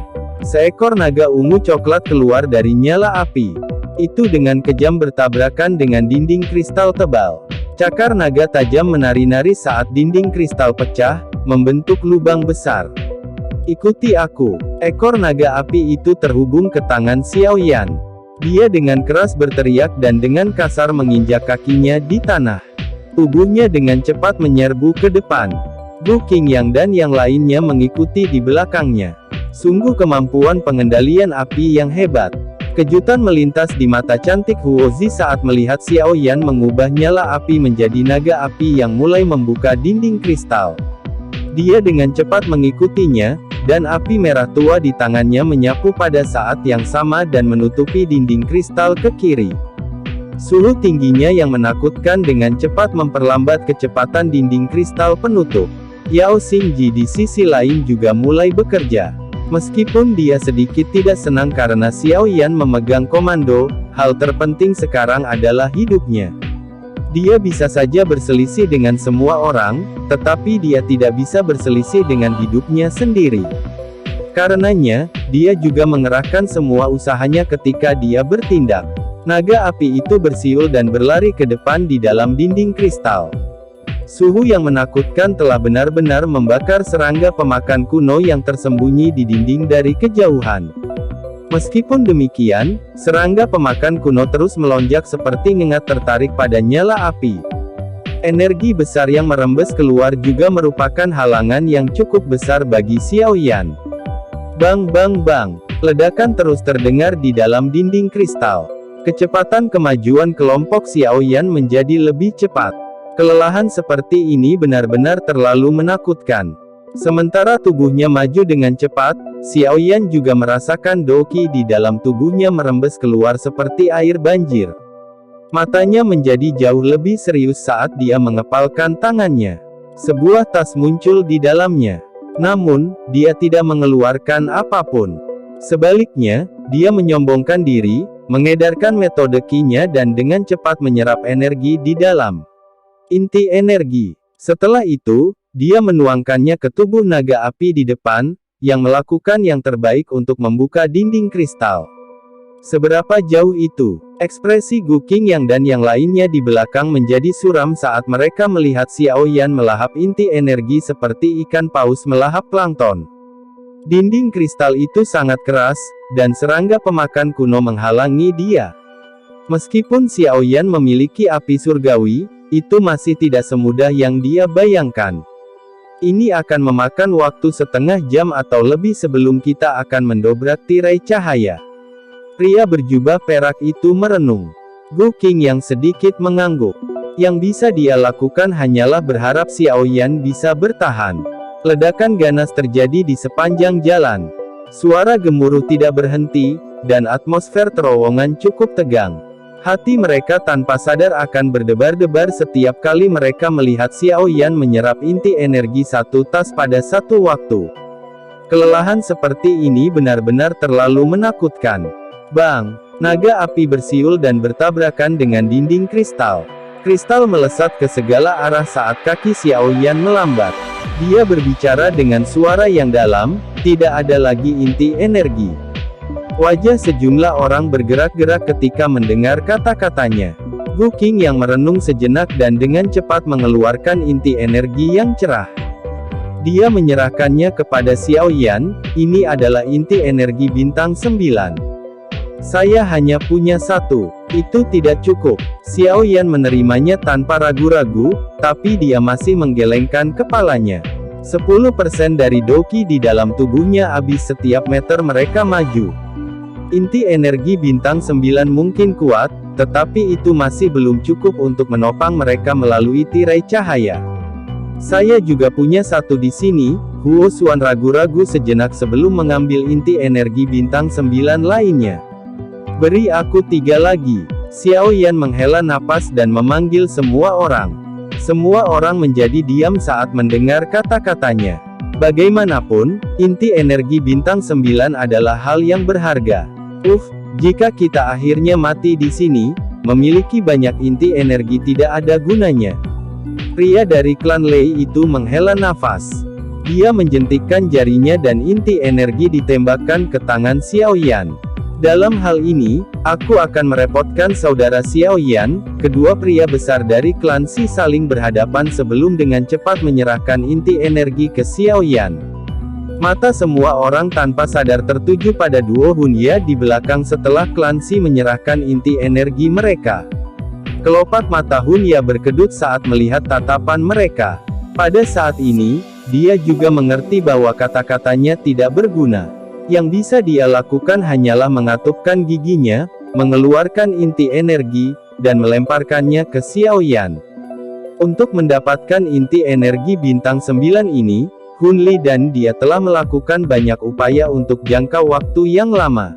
Seekor naga ungu coklat keluar dari nyala api. Itu dengan kejam bertabrakan dengan dinding kristal tebal. Cakar naga tajam menari-nari saat dinding kristal pecah, membentuk lubang besar. Ikuti aku. Ekor naga api itu terhubung ke tangan Xiao Yan. Dia dengan keras berteriak dan dengan kasar menginjak kakinya di tanah. Tubuhnya dengan cepat menyerbu ke depan. Gu Qingyang dan yang lainnya mengikuti di belakangnya. Sungguh kemampuan pengendalian api yang hebat. Kejutan melintas di mata cantik Huo Zi saat melihat Xiao Yan mengubah nyala api menjadi naga api yang mulai membuka dinding kristal. Dia dengan cepat mengikutinya, dan api merah tua di tangannya menyapu pada saat yang sama dan menutupi dinding kristal ke kiri. Suhu tingginya yang menakutkan dengan cepat memperlambat kecepatan dinding kristal penutup. Yao Xingji di sisi lain juga mulai bekerja. Meskipun dia sedikit tidak senang karena Xiao Yan memegang komando, hal terpenting sekarang adalah hidupnya. Dia bisa saja berselisih dengan semua orang, tetapi dia tidak bisa berselisih dengan hidupnya sendiri. Karenanya, dia juga mengerahkan semua usahanya ketika dia bertindak. Naga api itu bersiul dan berlari ke depan di dalam dinding kristal. Suhu yang menakutkan telah benar-benar membakar serangga pemakan kuno yang tersembunyi di dinding dari kejauhan. Meskipun demikian, serangga pemakan kuno terus melonjak seperti ngengat tertarik pada nyala api. Energi besar yang merembes keluar juga merupakan halangan yang cukup besar bagi Xiaoyan. Bang bang bang, ledakan terus terdengar di dalam dinding kristal. Kecepatan kemajuan kelompok Xiaoyan menjadi lebih cepat. Kelelahan seperti ini benar-benar terlalu menakutkan. Sementara tubuhnya maju dengan cepat, Xiaoyan juga merasakan doqi di dalam tubuhnya merembes keluar seperti air banjir. Matanya menjadi jauh lebih serius saat dia mengepalkan tangannya. Sebuah tas muncul di dalamnya. Namun, dia tidak mengeluarkan apapun. Sebaliknya, dia menyombongkan diri, mengedarkan metode Qi-nya dan dengan cepat menyerap energi di dalam inti energi. Setelah itu, dia menuangkannya ke tubuh naga api di depan, yang melakukan yang terbaik untuk membuka dinding kristal. Seberapa jauh itu? Ekspresi Gu Qingyang dan yang lainnya di belakang menjadi suram saat mereka melihat Xiaoyan melahap inti energi seperti ikan paus melahap plankton. Dinding kristal itu sangat keras, dan serangga pemakan kuno menghalangi dia. Meskipun Xiaoyan memiliki api surgawi, itu masih tidak semudah yang dia bayangkan. Ini akan memakan waktu setengah jam atau lebih sebelum kita akan mendobrak tirai cahaya. Pria berjubah perak itu merenung. Gu Qingyang sedikit mengangguk. Yang bisa dia lakukan hanyalah berharap Xiaoyan bisa bertahan. Ledakan ganas terjadi di sepanjang jalan. Suara gemuruh tidak berhenti, dan atmosfer terowongan cukup tegang. Hati mereka tanpa sadar akan berdebar-debar setiap kali mereka melihat Xiaoyan menyerap inti energi satu tas pada satu waktu. Kelelahan seperti ini benar-benar terlalu menakutkan. Bang! Naga api bersiul dan bertabrakan dengan dinding kristal. Kristal melesat ke segala arah saat kaki Xiaoyan melambat. Dia berbicara dengan suara yang dalam, tidak ada lagi inti energi. Wajah sejumlah orang bergerak-gerak ketika mendengar kata-katanya. Gu Qingyang merenung sejenak dan dengan cepat mengeluarkan inti energi yang cerah. Dia menyerahkannya kepada Xiaoyan, ini adalah inti energi bintang 9. Saya hanya punya satu, itu tidak cukup. Xiaoyan menerimanya tanpa ragu-ragu, tapi dia masih menggelengkan kepalanya. 10% dari doqi di dalam tubuhnya habis setiap meter mereka maju. Inti energi bintang 9 mungkin kuat, tetapi itu masih belum cukup untuk menopang mereka melalui tirai cahaya. Saya juga punya satu di sini. Huo Xuan ragu-ragu sejenak sebelum mengambil inti energi bintang 9 lainnya. Beri aku 3 lagi. Xiaoyan menghela napas dan memanggil semua orang. Semua orang menjadi diam saat mendengar kata-katanya. Bagaimanapun, inti energi bintang 9 adalah hal yang berharga. Jika kita akhirnya mati di sini, memiliki banyak inti energi tidak ada gunanya. Pria dari klan Lei itu menghela nafas. Dia menjentikkan jarinya dan inti energi ditembakkan ke tangan Xiaoyan. Dalam hal ini, aku akan merepotkan saudara Xiaoyan. Kedua pria besar dari klan Si saling berhadapan sebelum dengan cepat menyerahkan inti energi ke Xiaoyan. Mata semua orang tanpa sadar tertuju pada duo Hunya di belakang setelah klan Si menyerahkan inti energi mereka. Kelopak mata Hunya berkedut saat melihat tatapan mereka. Pada saat ini, dia juga mengerti bahwa kata-katanya tidak berguna. Yang bisa dia lakukan hanyalah mengatupkan giginya, mengeluarkan inti energi, dan melemparkannya ke Xiaoyan. Untuk mendapatkan inti energi bintang 9 ini, Hun Li dan dia telah melakukan banyak upaya untuk jangka waktu yang lama.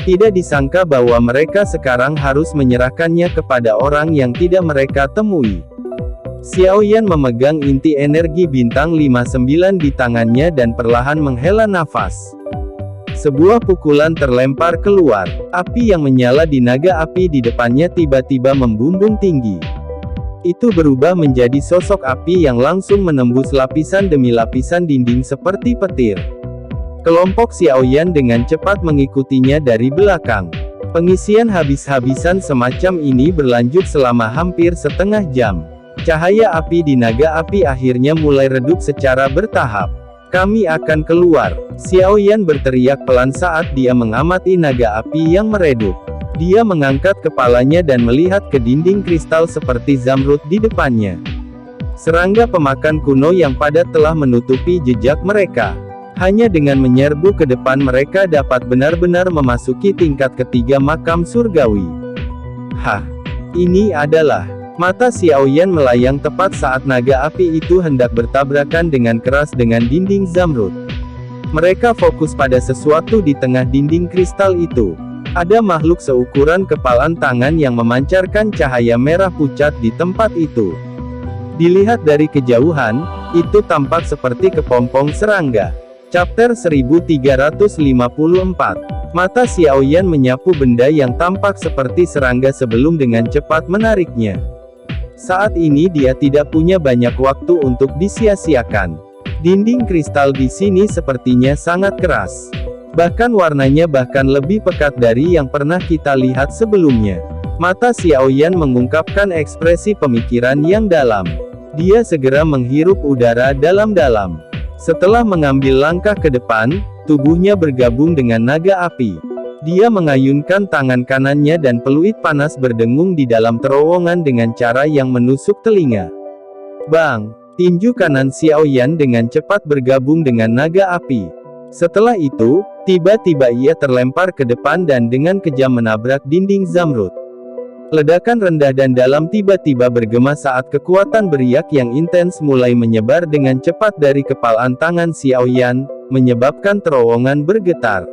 Tidak disangka bahwa mereka sekarang harus menyerahkannya kepada orang yang tidak mereka temui. Xiaoyan memegang inti energi bintang 59 di tangannya dan perlahan menghela nafas. Sebuah pukulan terlempar keluar. Api yang menyala di naga api di depannya tiba-tiba membumbung tinggi. Itu berubah menjadi sosok api yang langsung menembus lapisan demi lapisan dinding seperti petir. Kelompok Xiaoyan dengan cepat mengikutinya dari belakang. Pengisian habis-habisan semacam ini berlanjut selama hampir setengah jam. Cahaya api di naga api akhirnya mulai redup secara bertahap. Kami akan keluar. Xiao Yan berteriak pelan saat dia mengamati naga api yang meredup. Dia mengangkat kepalanya dan melihat ke dinding kristal seperti zamrud di depannya. Serangga pemakan kuno yang padat telah menutupi jejak mereka. Hanya dengan menyerbu ke depan mereka dapat benar-benar memasuki tingkat ketiga makam surgawi. Hah! Ini adalah... Mata Xiao Yan melayang tepat saat naga api itu hendak bertabrakan dengan keras dengan dinding zamrud. Mereka fokus pada sesuatu di tengah dinding kristal itu. Ada makhluk seukuran kepalan tangan yang memancarkan cahaya merah pucat di tempat itu. Dilihat dari kejauhan, itu tampak seperti kepompong serangga. Chapter 1354. Mata Xiao Yan menyapu benda yang tampak seperti serangga sebelum dengan cepat menariknya. Saat ini dia tidak punya banyak waktu untuk disia-siakan. Dinding kristal di sini sepertinya sangat keras. Bahkan warnanya bahkan lebih pekat dari yang pernah kita lihat sebelumnya. Mata Xiao Yan mengungkapkan ekspresi pemikiran yang dalam. Dia segera menghirup udara dalam-dalam. Setelah mengambil langkah ke depan, tubuhnya bergabung dengan naga api. Dia mengayunkan tangan kanannya dan peluit panas berdengung di dalam terowongan dengan cara yang menusuk telinga. Bang! Tinju kanan Xiao Yan dengan cepat bergabung dengan naga api. Setelah itu, tiba-tiba ia terlempar ke depan dan dengan kejam menabrak dinding zamrud. Ledakan rendah dan dalam tiba-tiba bergema saat kekuatan beriak yang intens mulai menyebar dengan cepat dari kepalan tangan Xiao Yan, menyebabkan terowongan bergetar.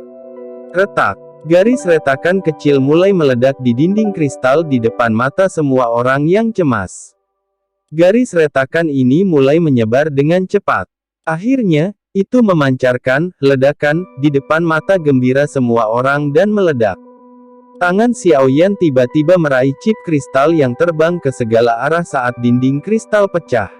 Retak! Garis retakan kecil mulai meledak di dinding kristal di depan mata semua orang yang cemas. Garis retakan ini mulai menyebar dengan cepat. Akhirnya, itu memancarkan ledakan di depan mata gembira semua orang dan meledak. Tangan Xiao Yan tiba-tiba meraih chip kristal yang terbang ke segala arah saat dinding kristal pecah.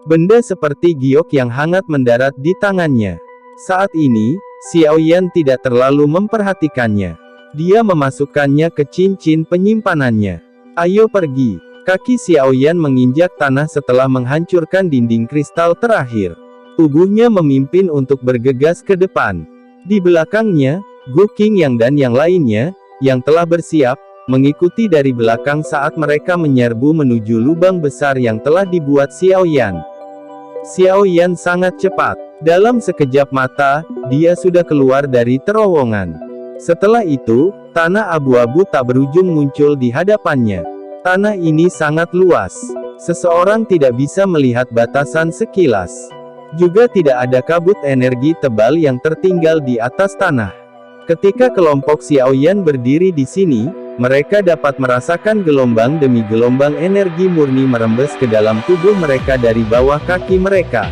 Benda seperti giok yang hangat mendarat di tangannya. Saat ini, Xiao Yan tidak terlalu memperhatikannya. Dia memasukkannya ke cincin penyimpanannya. Ayo pergi. Kaki Xiao Yan menginjak tanah setelah menghancurkan dinding kristal terakhir. Tubuhnya memimpin untuk bergegas ke depan. Di belakangnya, Gu Qingyang dan yang lainnya, yang telah bersiap, mengikuti dari belakang saat mereka menyerbu menuju lubang besar yang telah dibuat Xiao Yan. Xiao Yan sangat cepat. Dalam sekejap mata, dia sudah keluar dari terowongan. Setelah itu, tanah abu-abu tak berujung muncul di hadapannya. Tanah ini sangat luas. Seseorang tidak bisa melihat batasan sekilas. Juga tidak ada kabut energi tebal yang tertinggal di atas tanah. Ketika kelompok Xiao Yan berdiri di sini, mereka dapat merasakan gelombang demi gelombang energi murni merembes ke dalam tubuh mereka dari bawah kaki mereka.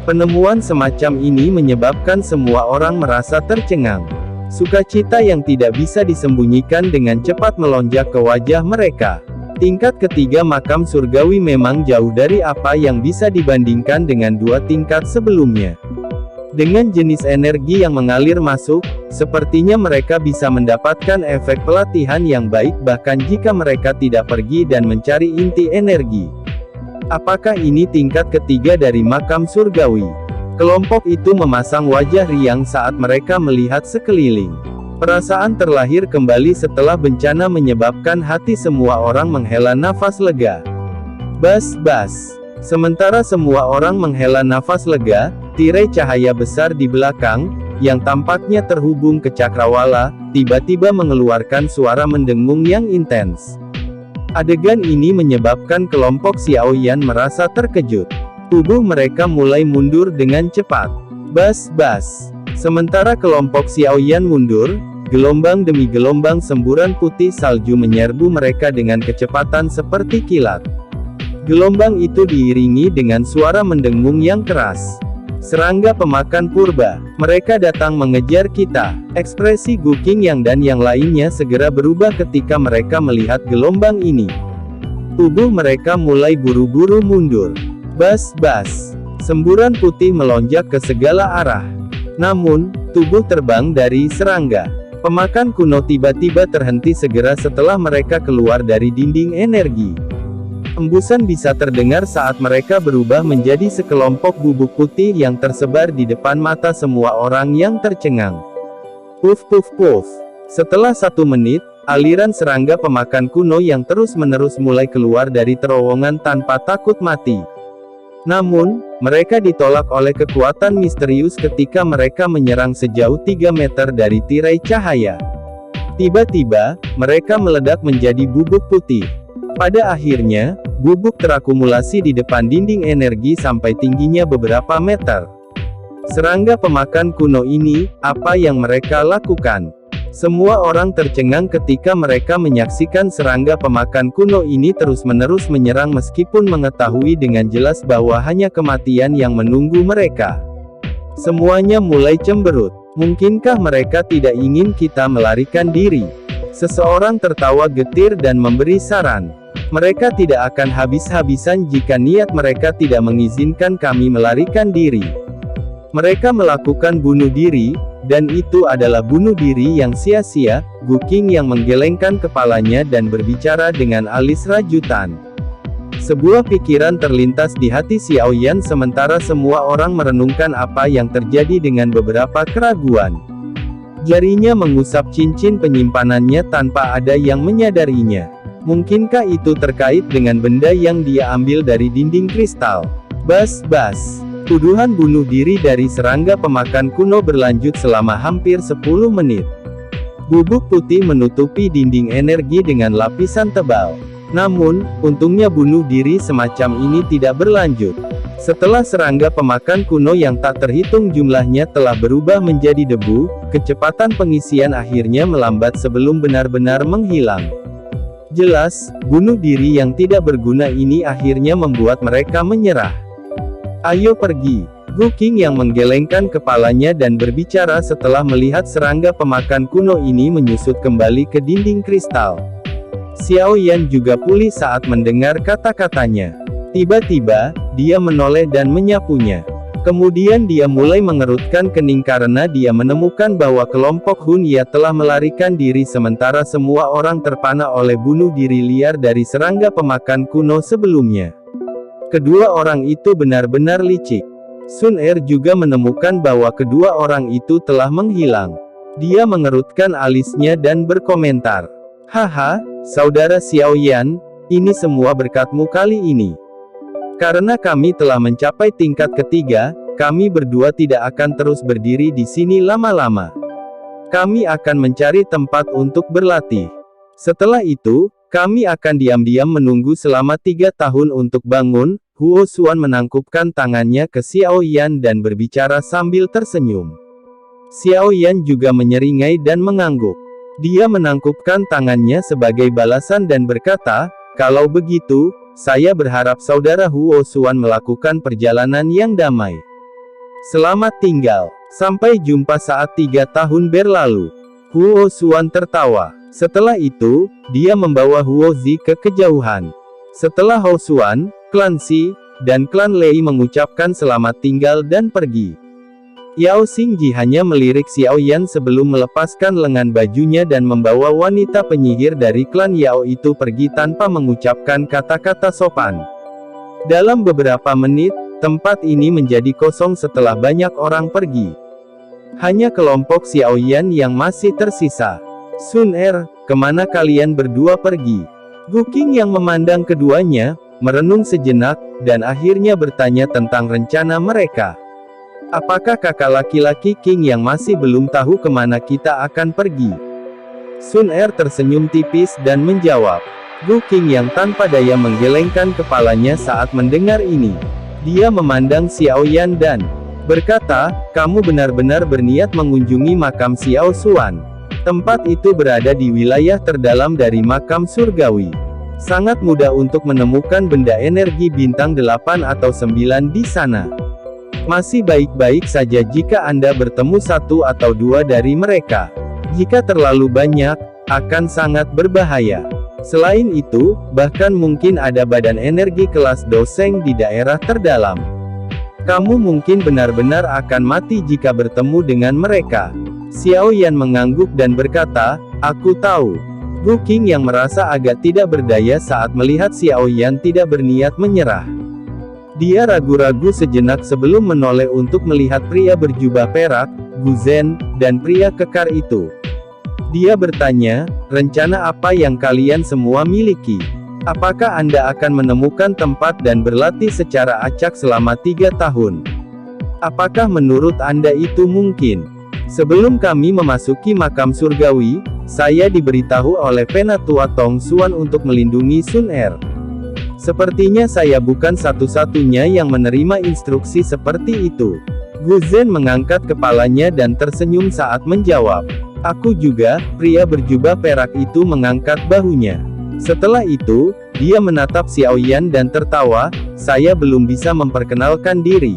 Penemuan semacam ini menyebabkan semua orang merasa tercengang. Sukacita yang tidak bisa disembunyikan dengan cepat melonjak ke wajah mereka. Tingkat ketiga makam surgawi memang jauh dari apa yang bisa dibandingkan dengan dua tingkat sebelumnya. Dengan jenis energi yang mengalir masuk, sepertinya mereka bisa mendapatkan efek pelatihan yang baik bahkan jika mereka tidak pergi dan mencari inti energi. Apakah ini tingkat ketiga dari makam surgawi? Kelompok itu memasang wajah riang saat mereka melihat sekeliling. Perasaan terlahir kembali setelah bencana menyebabkan hati semua orang menghela nafas lega. Bas-bas. Sementara semua orang menghela nafas lega, tirai cahaya besar di belakang, yang tampaknya terhubung ke cakrawala, tiba-tiba mengeluarkan suara mendengung yang intens. Adegan ini menyebabkan kelompok Xiao Yan merasa terkejut. Tubuh mereka mulai mundur dengan cepat. Bas-bas. Sementara kelompok Xiao Yan mundur, gelombang demi gelombang semburan putih salju menyerbu mereka dengan kecepatan seperti kilat. Gelombang itu diiringi dengan suara mendengung yang keras. Serangga pemakan purba, mereka datang mengejar kita. Ekspresi Gu Qingyang dan yang lainnya segera berubah ketika mereka melihat gelombang ini. Tubuh mereka mulai buru-buru mundur. Bas-bas. Semburan putih melonjak ke segala arah. Namun, tubuh terbang dari serangga pemakan kuno tiba-tiba terhenti segera setelah mereka keluar dari dinding energi. Embusan bisa terdengar saat mereka berubah menjadi sekelompok bubuk putih yang tersebar di depan mata semua orang yang tercengang. Puff puff puff. Setelah 1 menit, aliran serangga pemakan kuno yang terus-menerus mulai keluar dari terowongan tanpa takut mati. Namun, mereka ditolak oleh kekuatan misterius ketika mereka menyerang sejauh 3 meter dari tirai cahaya. Tiba-tiba, mereka meledak menjadi bubuk putih. Pada akhirnya, bubuk terakumulasi di depan dinding energi sampai tingginya beberapa meter. Serangga pemakan kuno ini, apa yang mereka lakukan? Semua orang tercengang ketika mereka menyaksikan serangga pemakan kuno ini terus-menerus menyerang meskipun mengetahui dengan jelas bahwa hanya kematian yang menunggu mereka. Semuanya mulai cemberut. Mungkinkah mereka tidak ingin kita melarikan diri? Seseorang tertawa getir dan memberi saran. Mereka tidak akan habis-habisan jika niat mereka tidak mengizinkan kami melarikan diri. Mereka melakukan bunuh diri, dan itu adalah bunuh diri yang sia-sia. Gu Qing yang menggelengkan kepalanya dan berbicara dengan alis rajutan. Sebuah pikiran terlintas di hati Xiao Yan sementara semua orang merenungkan apa yang terjadi dengan beberapa keraguan. Jarinya mengusap cincin penyimpanannya tanpa ada yang menyadarinya. Mungkinkah itu terkait dengan benda yang dia ambil dari dinding kristal? Bas-bas. Tuduhan bunuh diri dari serangga pemakan kuno berlanjut selama hampir 10 menit. Bubuk putih menutupi dinding energi dengan lapisan tebal. Namun, untungnya bunuh diri semacam ini tidak berlanjut. Setelah serangga pemakan kuno yang tak terhitung jumlahnya telah berubah menjadi debu, kecepatan pengisian akhirnya melambat sebelum benar-benar menghilang. Jelas, bunuh diri yang tidak berguna ini akhirnya membuat mereka menyerah. Ayo pergi. Gu Qing yang menggelengkan kepalanya dan berbicara setelah melihat serangga pemakan kuno ini menyusut kembali ke dinding kristal. Xiao Yan juga pulih saat mendengar kata-katanya. Tiba-tiba, dia menoleh dan menyapunya. Kemudian dia mulai mengerutkan kening karena dia menemukan bahwa kelompok Hun Ya telah melarikan diri sementara semua orang terpana oleh bunuh diri liar dari serangga pemakan kuno sebelumnya. Kedua orang itu benar-benar licik. Sun Er juga menemukan bahwa kedua orang itu telah menghilang. Dia mengerutkan alisnya dan berkomentar. Haha, saudara Xiao Yan, ini semua berkatmu kali ini. Karena kami telah mencapai tingkat ketiga, kami berdua tidak akan terus berdiri di sini lama-lama. Kami akan mencari tempat untuk berlatih. Setelah itu, kami akan diam-diam menunggu selama 3 tahun untuk bangun. Huo Xuan menangkupkan tangannya ke Xiao Yan dan berbicara sambil tersenyum. Xiao Yan juga menyeringai dan mengangguk. Dia menangkupkan tangannya sebagai balasan dan berkata, kalau begitu, saya berharap saudara Huo Xuan melakukan perjalanan yang damai. Selamat tinggal. Sampai jumpa saat 3 tahun berlalu. Huo Xuan tertawa. Setelah itu, dia membawa Huo Zi ke kejauhan. Setelah Huo Xuan, klan Xi, dan klan Lei mengucapkan selamat tinggal dan pergi. Yao Xingji hanya melirik Xiao Yan sebelum melepaskan lengan bajunya dan membawa wanita penyihir dari klan Yao itu pergi tanpa mengucapkan kata-kata sopan. Dalam beberapa menit, tempat ini menjadi kosong setelah banyak orang pergi. Hanya kelompok Xiao Yan yang masih tersisa. Sun Er, kemana kalian berdua pergi? Gu Qing yang memandang keduanya, merenung sejenak, dan akhirnya bertanya tentang rencana mereka. Apakah kakak laki-laki Qing yang masih belum tahu kemana kita akan pergi? Sun Er tersenyum tipis dan menjawab. Gu Qing yang tanpa daya menggelengkan kepalanya saat mendengar ini. Dia memandang Xiao Yan dan berkata, kamu benar-benar berniat mengunjungi makam Xiao Xuan. Tempat itu berada di wilayah terdalam dari makam surgawi. Sangat mudah untuk menemukan benda energi bintang 8 atau 9 di sana. Masih baik-baik saja jika Anda bertemu 1 atau 2 dari mereka. Jika terlalu banyak, akan sangat berbahaya. Selain itu, bahkan mungkin ada badan energi kelas Doseng di daerah terdalam. Kamu mungkin benar-benar akan mati jika bertemu dengan mereka. Xiao Yan mengangguk dan berkata, aku tahu. Gu Qing yang merasa agak tidak berdaya saat melihat Xiao Yan tidak berniat menyerah. Dia ragu-ragu sejenak sebelum menoleh untuk melihat pria berjubah perak, Gu Zhen, dan pria kekar itu. Dia bertanya, rencana apa yang kalian semua miliki? Apakah Anda akan menemukan tempat dan berlatih secara acak selama 3 tahun? Apakah menurut Anda itu mungkin? Sebelum kami memasuki makam surgawi, saya diberitahu oleh Penatua Tong Xuan untuk melindungi Sun Er. Sepertinya saya bukan satu-satunya yang menerima instruksi seperti itu. Gu Zhen mengangkat kepalanya dan tersenyum saat menjawab. Aku juga, pria berjubah perak itu mengangkat bahunya. Setelah itu, dia menatap Xiao Yan dan tertawa, saya belum bisa memperkenalkan diri.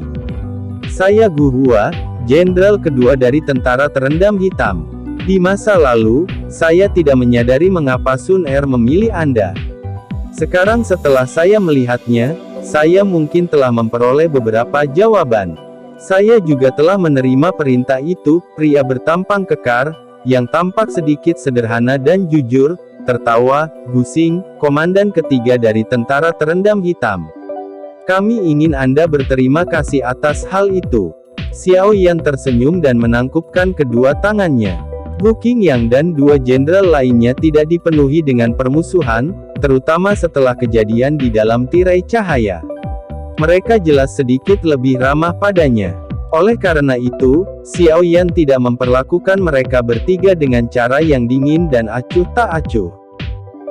Saya Gu Hua, jenderal kedua dari tentara terendam hitam. Di masa lalu, saya tidak menyadari mengapa Sun Er memilih Anda. Sekarang setelah saya melihatnya, saya mungkin telah memperoleh beberapa jawaban. Saya juga telah menerima perintah itu, pria bertampang kekar, yang tampak sedikit sederhana dan jujur, tertawa, Gu Xing, komandan ketiga dari tentara terendam hitam. Kami ingin Anda berterima kasih atas hal itu. Xiao Yan tersenyum dan menangkupkan kedua tangannya. Gu Qingyang dan 2 jenderal lainnya tidak dipenuhi dengan permusuhan, terutama setelah kejadian di dalam tirai cahaya. Mereka jelas sedikit lebih ramah padanya. Oleh karena itu, Xiao Yan tidak memperlakukan mereka bertiga dengan cara yang dingin dan acuh tak acuh.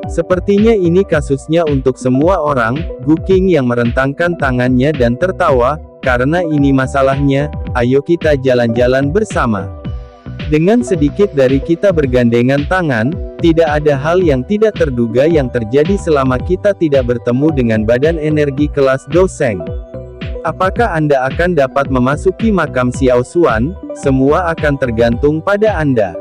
Sepertinya ini kasusnya untuk semua orang, Gu Qing yang merentangkan tangannya dan tertawa, karena ini masalahnya, ayo kita jalan-jalan bersama. Dengan sedikit dari kita bergandengan tangan, tidak ada hal yang tidak terduga yang terjadi selama kita tidak bertemu dengan badan energi kelas Doseng. Apakah Anda akan dapat memasuki makam Xiao Xuan? Semua akan tergantung pada Anda.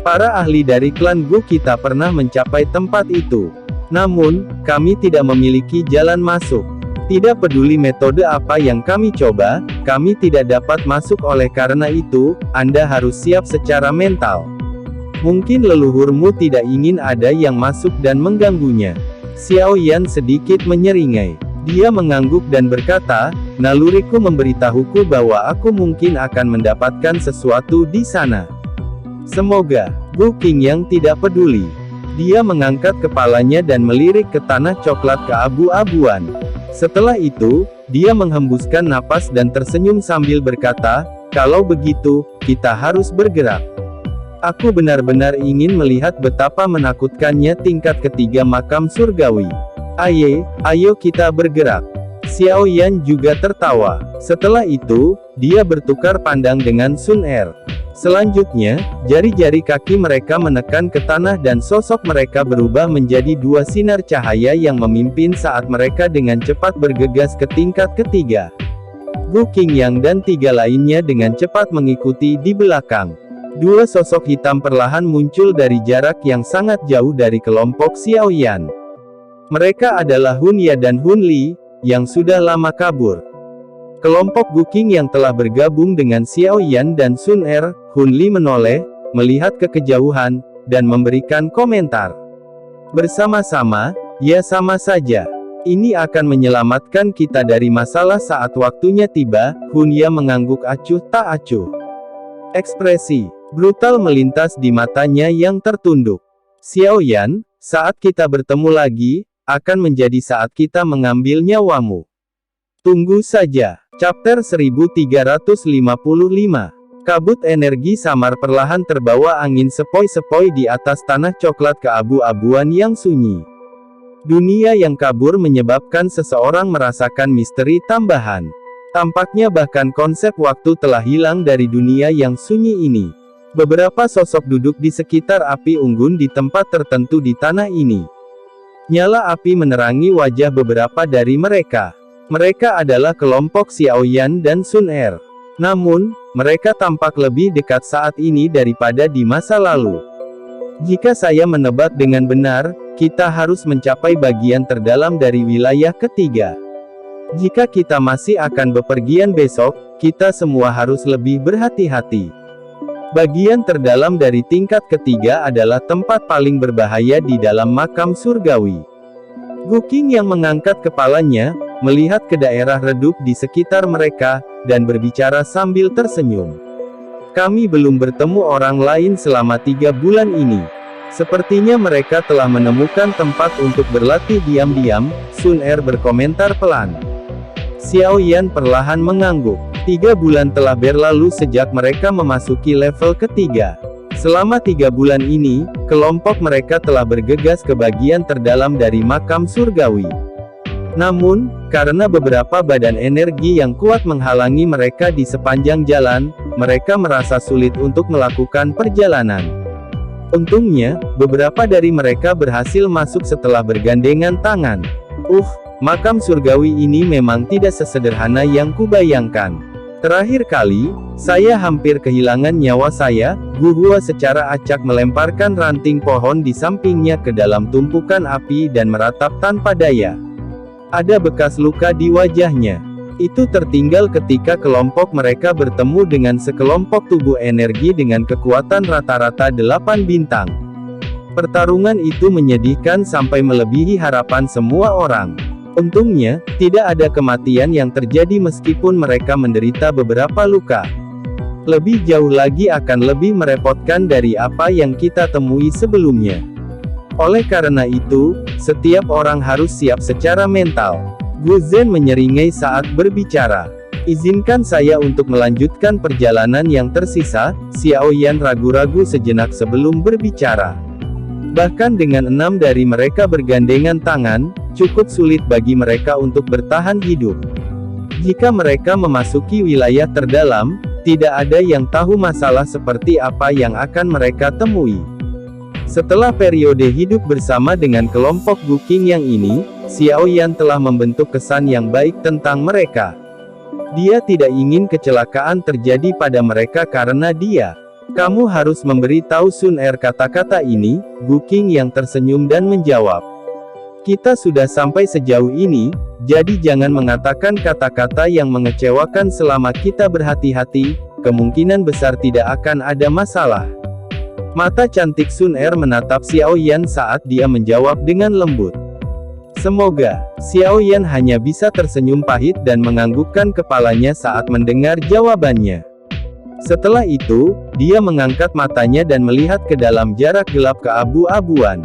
Para ahli dari klan Gu kita pernah mencapai tempat itu. Namun, kami tidak memiliki jalan masuk. Tidak peduli metode apa yang kami coba, kami tidak dapat masuk oleh karena itu, Anda harus siap secara mental. Mungkin leluhurmu tidak ingin ada yang masuk dan mengganggunya. Xiao Yan sedikit menyeringai. Dia mengangguk dan berkata, naluriku memberitahuku bahwa aku mungkin akan mendapatkan sesuatu di sana. Semoga. Gu Qingyang tidak peduli. Dia mengangkat kepalanya dan melirik ke tanah coklat keabu-abuan. Setelah itu, dia menghembuskan napas dan tersenyum sambil berkata, kalau begitu, kita harus bergerak. Aku benar-benar ingin melihat betapa menakutkannya tingkat ketiga makam surgawi. Ayo kita bergerak. Xiao Yan juga tertawa. Setelah itu, dia bertukar pandang dengan Sun Er. Selanjutnya, jari-jari kaki mereka menekan ke tanah dan sosok mereka berubah menjadi 2 sinar cahaya yang memimpin saat mereka dengan cepat bergegas ke tingkat ketiga. Gu Qingyang dan 3 lainnya dengan cepat mengikuti di belakang. 2 sosok hitam perlahan muncul dari jarak yang sangat jauh dari kelompok Xiao Yan. Mereka adalah Hun Ya dan Hun Li, yang sudah lama kabur. Kelompok Gu Qing yang telah bergabung dengan Xiao Yan dan Sun Er, Hun Li menoleh, melihat ke kejauhan, dan memberikan komentar. Bersama-sama, ya sama saja. Ini akan menyelamatkan kita dari masalah saat waktunya tiba, Hun Ya mengangguk acuh tak acuh. Ekspresi brutal melintas di matanya yang tertunduk. Xiao Yan, saat kita bertemu lagi, akan menjadi saat kita mengambil nyawamu. Tunggu saja. Chapter 1355. Kabut energi samar perlahan terbawa angin sepoi-sepoi di atas tanah coklat keabu-abuan yang sunyi. Dunia yang kabur menyebabkan seseorang merasakan misteri tambahan. Tampaknya bahkan konsep waktu telah hilang dari dunia yang sunyi ini. Beberapa sosok duduk di sekitar api unggun di tempat tertentu di tanah ini. Nyala api menerangi wajah beberapa dari mereka. Mereka adalah kelompok Xiao Yan dan Sun Er. Namun, mereka tampak lebih dekat saat ini daripada di masa lalu. Jika saya menebak dengan benar, kita harus mencapai bagian terdalam dari wilayah ketiga. Jika kita masih akan bepergian besok, kita semua harus lebih berhati-hati. Bagian terdalam dari tingkat ketiga adalah tempat paling berbahaya di dalam makam surgawi. Gu Qing yang mengangkat kepalanya, melihat ke daerah redup di sekitar mereka, dan berbicara sambil tersenyum. Kami belum bertemu orang lain selama 3 bulan ini. Sepertinya mereka telah menemukan tempat untuk berlatih diam-diam, Sun Er berkomentar pelan. Xiao Yan perlahan mengangguk. 3 bulan telah berlalu sejak mereka memasuki level ketiga. Selama 3 bulan ini, kelompok mereka telah bergegas ke bagian terdalam dari makam surgawi. Namun, karena beberapa badan energi yang kuat menghalangi mereka di sepanjang jalan, mereka merasa sulit untuk melakukan perjalanan. Untungnya, beberapa dari mereka berhasil masuk setelah bergandengan tangan. Makam surgawi ini memang tidak sesederhana yang kubayangkan. Terakhir kali, saya hampir kehilangan nyawa saya. Gu Hua secara acak melemparkan ranting pohon di sampingnya ke dalam tumpukan api dan meratap tanpa daya. Ada bekas luka di wajahnya. Itu tertinggal ketika kelompok mereka bertemu dengan sekelompok tubuh energi dengan kekuatan rata-rata 8 bintang. Pertarungan itu menyedihkan sampai melebihi harapan semua orang. Untungnya, tidak ada kematian yang terjadi meskipun mereka menderita beberapa luka. Lebih jauh lagi akan lebih merepotkan dari apa yang kita temui sebelumnya. Oleh karena itu, setiap orang harus siap secara mental. Gu Zhen menyeringai saat berbicara. Izinkan saya untuk melanjutkan perjalanan yang tersisa. Xiao Yan ragu-ragu sejenak sebelum berbicara. Bahkan dengan 6 dari mereka bergandengan tangan, cukup sulit bagi mereka untuk bertahan hidup. Jika mereka memasuki wilayah terdalam, tidak ada yang tahu masalah seperti apa yang akan mereka temui. Setelah periode hidup bersama dengan kelompok Gu Qing yang ini, Xiao Yan telah membentuk kesan yang baik tentang mereka. Dia tidak ingin kecelakaan terjadi pada mereka karena dia. Kamu harus memberi tahu Sun Er kata-kata ini. Gu Qing yang tersenyum dan menjawab. Kita sudah sampai sejauh ini, jadi jangan mengatakan kata-kata yang mengecewakan selama kita berhati-hati, kemungkinan besar tidak akan ada masalah. Mata cantik Sun Er menatap Xiao Yan saat dia menjawab dengan lembut. Semoga. Xiao Yan hanya bisa tersenyum pahit dan menganggukkan kepalanya saat mendengar jawabannya. Setelah itu, dia mengangkat matanya dan melihat ke dalam jarak gelap keabu-abuan.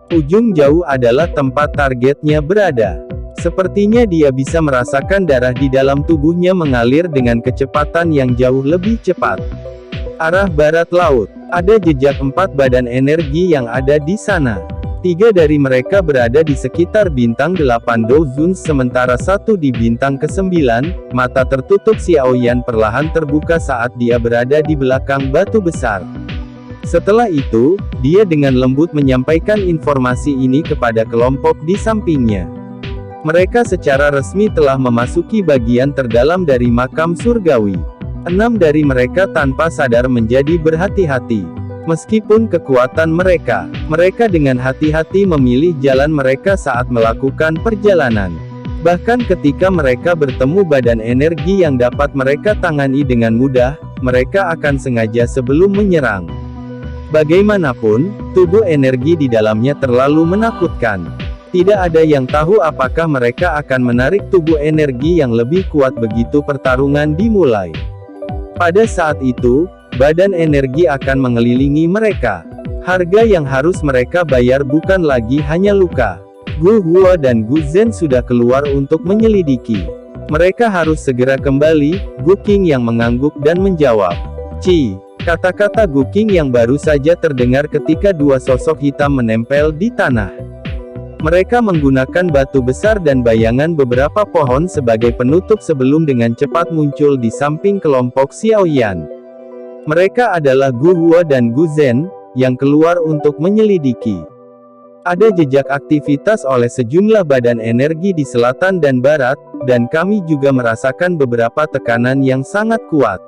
Ujung jauh adalah tempat targetnya berada. Sepertinya dia bisa merasakan darah di dalam tubuhnya mengalir dengan kecepatan yang jauh lebih cepat. Arah barat laut. Ada jejak 4 badan energi yang ada di sana. 3 dari mereka berada di sekitar bintang 8 Dozun sementara 1 di bintang ke-9. Mata tertutup Xiao Yan perlahan terbuka saat dia berada di belakang batu besar. Setelah itu, dia dengan lembut menyampaikan informasi ini kepada kelompok di sampingnya. Mereka secara resmi telah memasuki bagian terdalam dari makam surgawi. 6 dari mereka tanpa sadar menjadi berhati-hati. Meskipun kekuatan mereka dengan hati-hati memilih jalan mereka saat melakukan perjalanan. Bahkan ketika mereka bertemu badan energi yang dapat mereka tangani dengan mudah, mereka akan sengaja sebelum menyerang. Bagaimanapun, tubuh energi di dalamnya terlalu menakutkan. Tidak ada yang tahu apakah mereka akan menarik tubuh energi yang lebih kuat begitu pertarungan dimulai. Pada saat itu, badan energi akan mengelilingi mereka. Harga yang harus mereka bayar bukan lagi hanya luka. Gu Hua dan Gu Zhen sudah keluar untuk menyelidiki. Mereka harus segera kembali. Gu Qing yang mengangguk dan menjawab. Kata-kata Gu Qing yang baru saja terdengar ketika 2 sosok hitam menempel di tanah. Mereka menggunakan batu besar dan bayangan beberapa pohon sebagai penutup sebelum dengan cepat muncul di samping kelompok Xiao Yan. Mereka adalah Gu Hua dan Gu Zhen, yang keluar untuk menyelidiki. Ada jejak aktivitas oleh sejumlah badan energi di selatan dan barat, dan kami juga merasakan beberapa tekanan yang sangat kuat.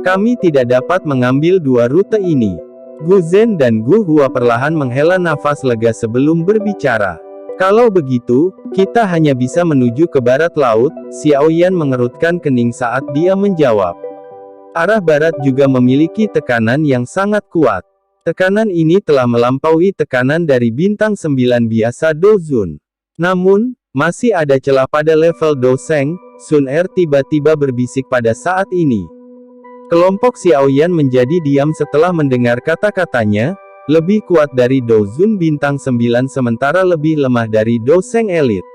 Kami tidak dapat mengambil 2 rute ini. Gu Zhen dan Gu Hua perlahan menghela nafas lega sebelum berbicara. Kalau begitu, kita hanya bisa menuju ke barat laut. Xiao Yan mengerutkan kening saat dia menjawab. Arah barat juga memiliki tekanan yang sangat kuat. Tekanan ini telah melampaui tekanan dari bintang 9 biasa Dozun. Namun, masih ada celah pada level Doseng. Sun Er tiba-tiba berbisik pada saat ini. Kelompok Xiaoyan menjadi diam setelah mendengar kata-katanya, lebih kuat dari Dozun bintang 9 sementara lebih lemah dari Doseng Elite.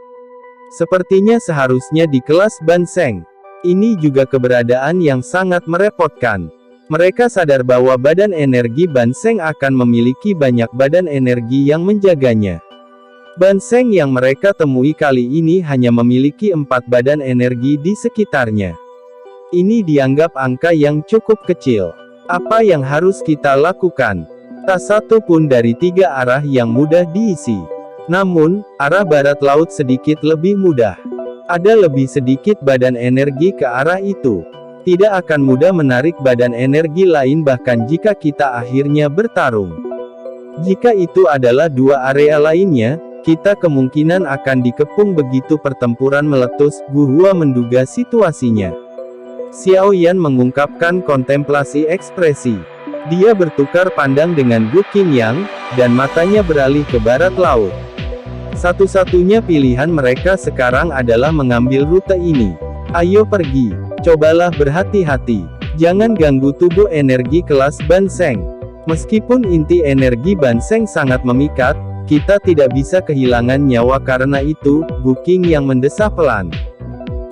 Sepertinya seharusnya di kelas Banseng. Ini juga keberadaan yang sangat merepotkan. Mereka sadar bahwa badan energi Banseng akan memiliki banyak badan energi yang menjaganya. Banseng yang mereka temui kali ini hanya memiliki 4 badan energi di sekitarnya. Ini dianggap angka yang cukup kecil. Apa yang harus kita lakukan? Tak satu pun dari 3 arah yang mudah diisi. Namun, arah barat laut sedikit lebih mudah. Ada lebih sedikit badan energi ke arah itu. Tidak akan mudah menarik badan energi lain bahkan jika kita akhirnya bertarung. Jika itu adalah 2 area lainnya, kita kemungkinan akan dikepung begitu pertempuran meletus. Gu Hua menduga situasinya. Xiaoyan mengungkapkan kontemplasi ekspresi. Dia bertukar pandang dengan Gu Qingyang, dan matanya beralih ke barat laut. Satu-satunya pilihan mereka sekarang adalah mengambil rute ini. Ayo pergi. Cobalah berhati-hati. Jangan ganggu tubuh energi kelas Banseng. Meskipun inti energi Banseng sangat memikat, kita tidak bisa kehilangan nyawa karena itu. Gu Qingyang mendesah pelan.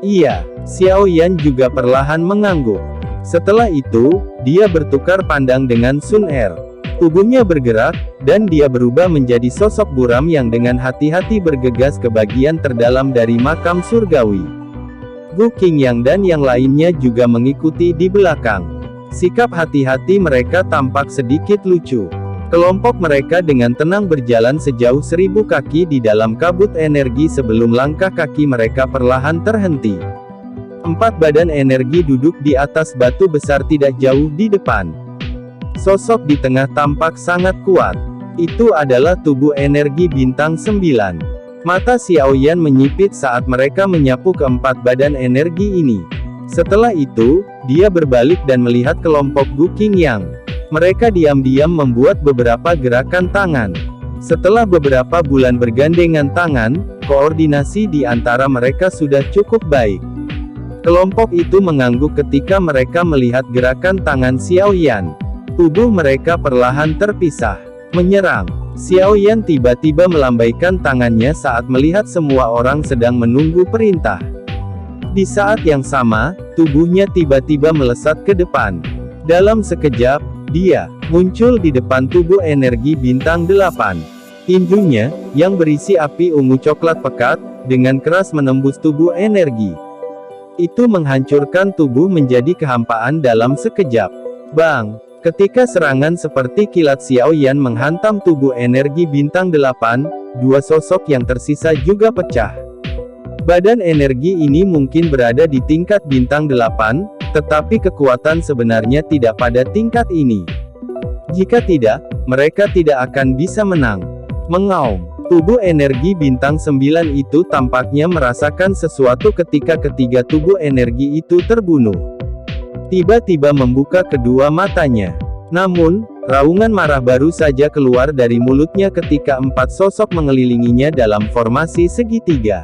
Iya, Xiaoyan juga perlahan mengangguk. Setelah itu, dia bertukar pandang dengan Sun Er. Tubuhnya bergerak, dan dia berubah menjadi sosok buram yang dengan hati-hati bergegas ke bagian terdalam dari makam surgawi. Gu Qingyang dan yang lainnya juga mengikuti di belakang. Sikap hati-hati mereka tampak sedikit lucu. Kelompok mereka dengan tenang berjalan sejauh 1000 kaki di dalam kabut energi sebelum langkah kaki mereka perlahan terhenti. 4 badan energi duduk di atas batu besar tidak jauh di depan. Sosok di tengah tampak sangat kuat. Itu adalah tubuh energi bintang 9. Mata Xiaoyan menyipit saat mereka menyapu ke-4 badan energi ini. Setelah itu, dia berbalik dan melihat kelompok Gu Qingyang. Mereka diam-diam membuat beberapa gerakan tangan. Setelah beberapa bulan bergandengan tangan, koordinasi di antara mereka sudah cukup baik. Kelompok itu mengangguk ketika mereka melihat gerakan tangan Xiaoyan. Tubuh mereka perlahan terpisah. Menyerang. Xiaoyan tiba-tiba melambaikan tangannya saat melihat semua orang sedang menunggu perintah. Di saat yang sama, tubuhnya tiba-tiba melesat ke depan. Dalam sekejap, dia muncul di depan tubuh energi bintang 8. Tinjunya, yang berisi api ungu coklat pekat, dengan keras menembus tubuh energi. Itu menghancurkan tubuh menjadi kehampaan dalam sekejap. Bang! Ketika serangan seperti kilat Xiaoyan menghantam tubuh energi bintang 8, 2 sosok yang tersisa juga pecah. Badan energi ini mungkin berada di tingkat bintang 8, tetapi kekuatan sebenarnya tidak pada tingkat ini. Jika tidak, mereka tidak akan bisa menang. Mengaum. Tubuh energi bintang 9 itu tampaknya merasakan sesuatu ketika ketiga tubuh energi itu terbunuh. Tiba-tiba membuka kedua matanya. Namun, raungan marah baru saja keluar dari mulutnya ketika 4 sosok mengelilinginya dalam formasi segitiga.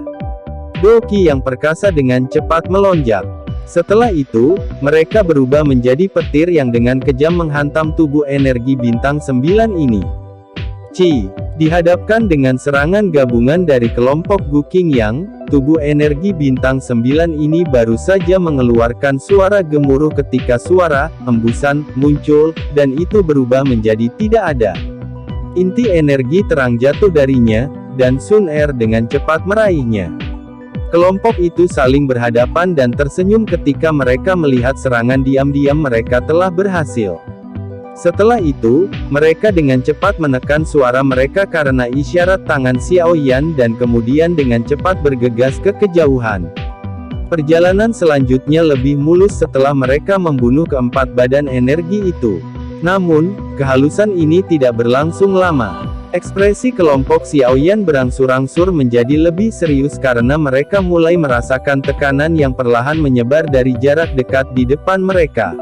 Doki yang perkasa dengan cepat melonjak. Setelah itu, mereka berubah menjadi petir yang dengan kejam menghantam tubuh energi bintang 9 ini. Dihadapkan dengan serangan gabungan dari kelompok Gu Qingyang, tubuh energi bintang 9 ini baru saja mengeluarkan suara gemuruh ketika suara hembusan muncul, dan itu berubah menjadi tidak ada. Inti energi terang jatuh darinya, dan Sun Er dengan cepat meraihnya. Kelompok itu saling berhadapan dan tersenyum ketika mereka melihat serangan diam-diam mereka telah berhasil. Setelah itu, mereka dengan cepat menekan suara mereka karena isyarat tangan Xiaoyan dan kemudian dengan cepat bergegas ke kejauhan. Perjalanan selanjutnya lebih mulus setelah mereka membunuh keempat badan energi itu. Namun, kehalusan ini tidak berlangsung lama. Ekspresi kelompok Xiaoyan berangsur-angsur menjadi lebih serius karena mereka mulai merasakan tekanan yang perlahan menyebar dari jarak dekat di depan mereka.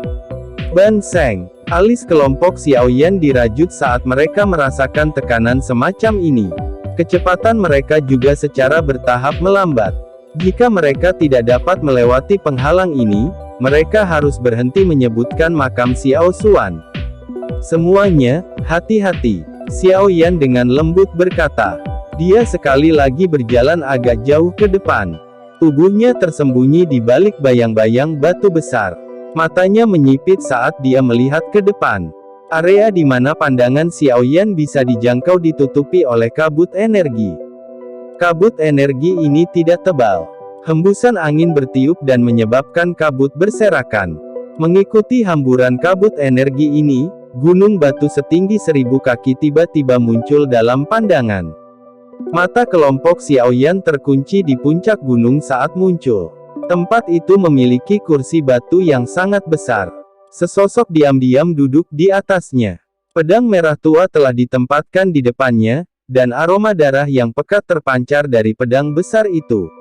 Ban Seng. Alis kelompok Xiaoyan dirajut saat mereka merasakan tekanan semacam ini. Kecepatan mereka juga secara bertahap melambat. Jika mereka tidak dapat melewati penghalang ini, mereka harus berhenti menyebutkan makam Xiao Xuan. Semuanya, hati-hati. Xiaoyan dengan lembut berkata. Dia sekali lagi berjalan agak jauh ke depan. Tubuhnya tersembunyi di balik bayang-bayang batu besar. Matanya menyipit saat dia melihat ke depan. Area di mana pandangan Xiaoyan bisa dijangkau ditutupi oleh kabut energi. Kabut energi ini tidak tebal. Hembusan angin bertiup dan menyebabkan kabut berserakan. Mengikuti hamburan kabut energi ini, gunung batu setinggi 1000 kaki tiba-tiba muncul dalam pandangan. Mata kelompok Xiaoyan terkunci di puncak gunung saat muncul. Tempat itu memiliki kursi batu yang sangat besar. Sesosok diam-diam duduk di atasnya. Pedang merah tua telah ditempatkan di depannya, dan aroma darah yang pekat terpancar dari pedang besar itu.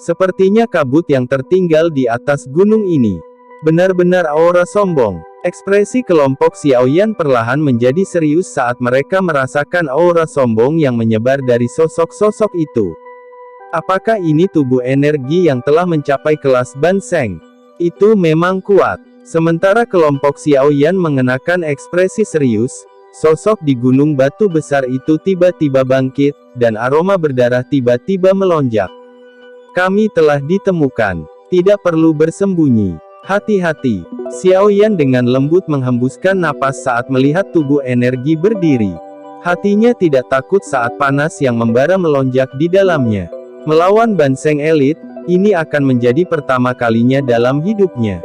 Sepertinya kabut yang tertinggal di atas gunung ini. Benar-benar aura sombong. Ekspresi kelompok Xiaoyan perlahan menjadi serius saat mereka merasakan aura sombong yang menyebar dari sosok-sosok itu. Apakah ini tubuh energi yang telah mencapai kelas Ban Seng? Itu memang kuat. Sementara kelompok Xiaoyan mengenakan ekspresi serius, sosok di gunung batu besar itu tiba-tiba bangkit, dan aroma berdarah tiba-tiba melonjak. Kami telah ditemukan. Tidak perlu bersembunyi. Hati-hati. Xiaoyan dengan lembut menghembuskan napas saat melihat tubuh energi berdiri. Hatinya tidak takut saat panas yang membara melonjak di dalamnya. Melawan Ban Seng Elite, ini akan menjadi pertama kalinya dalam hidupnya.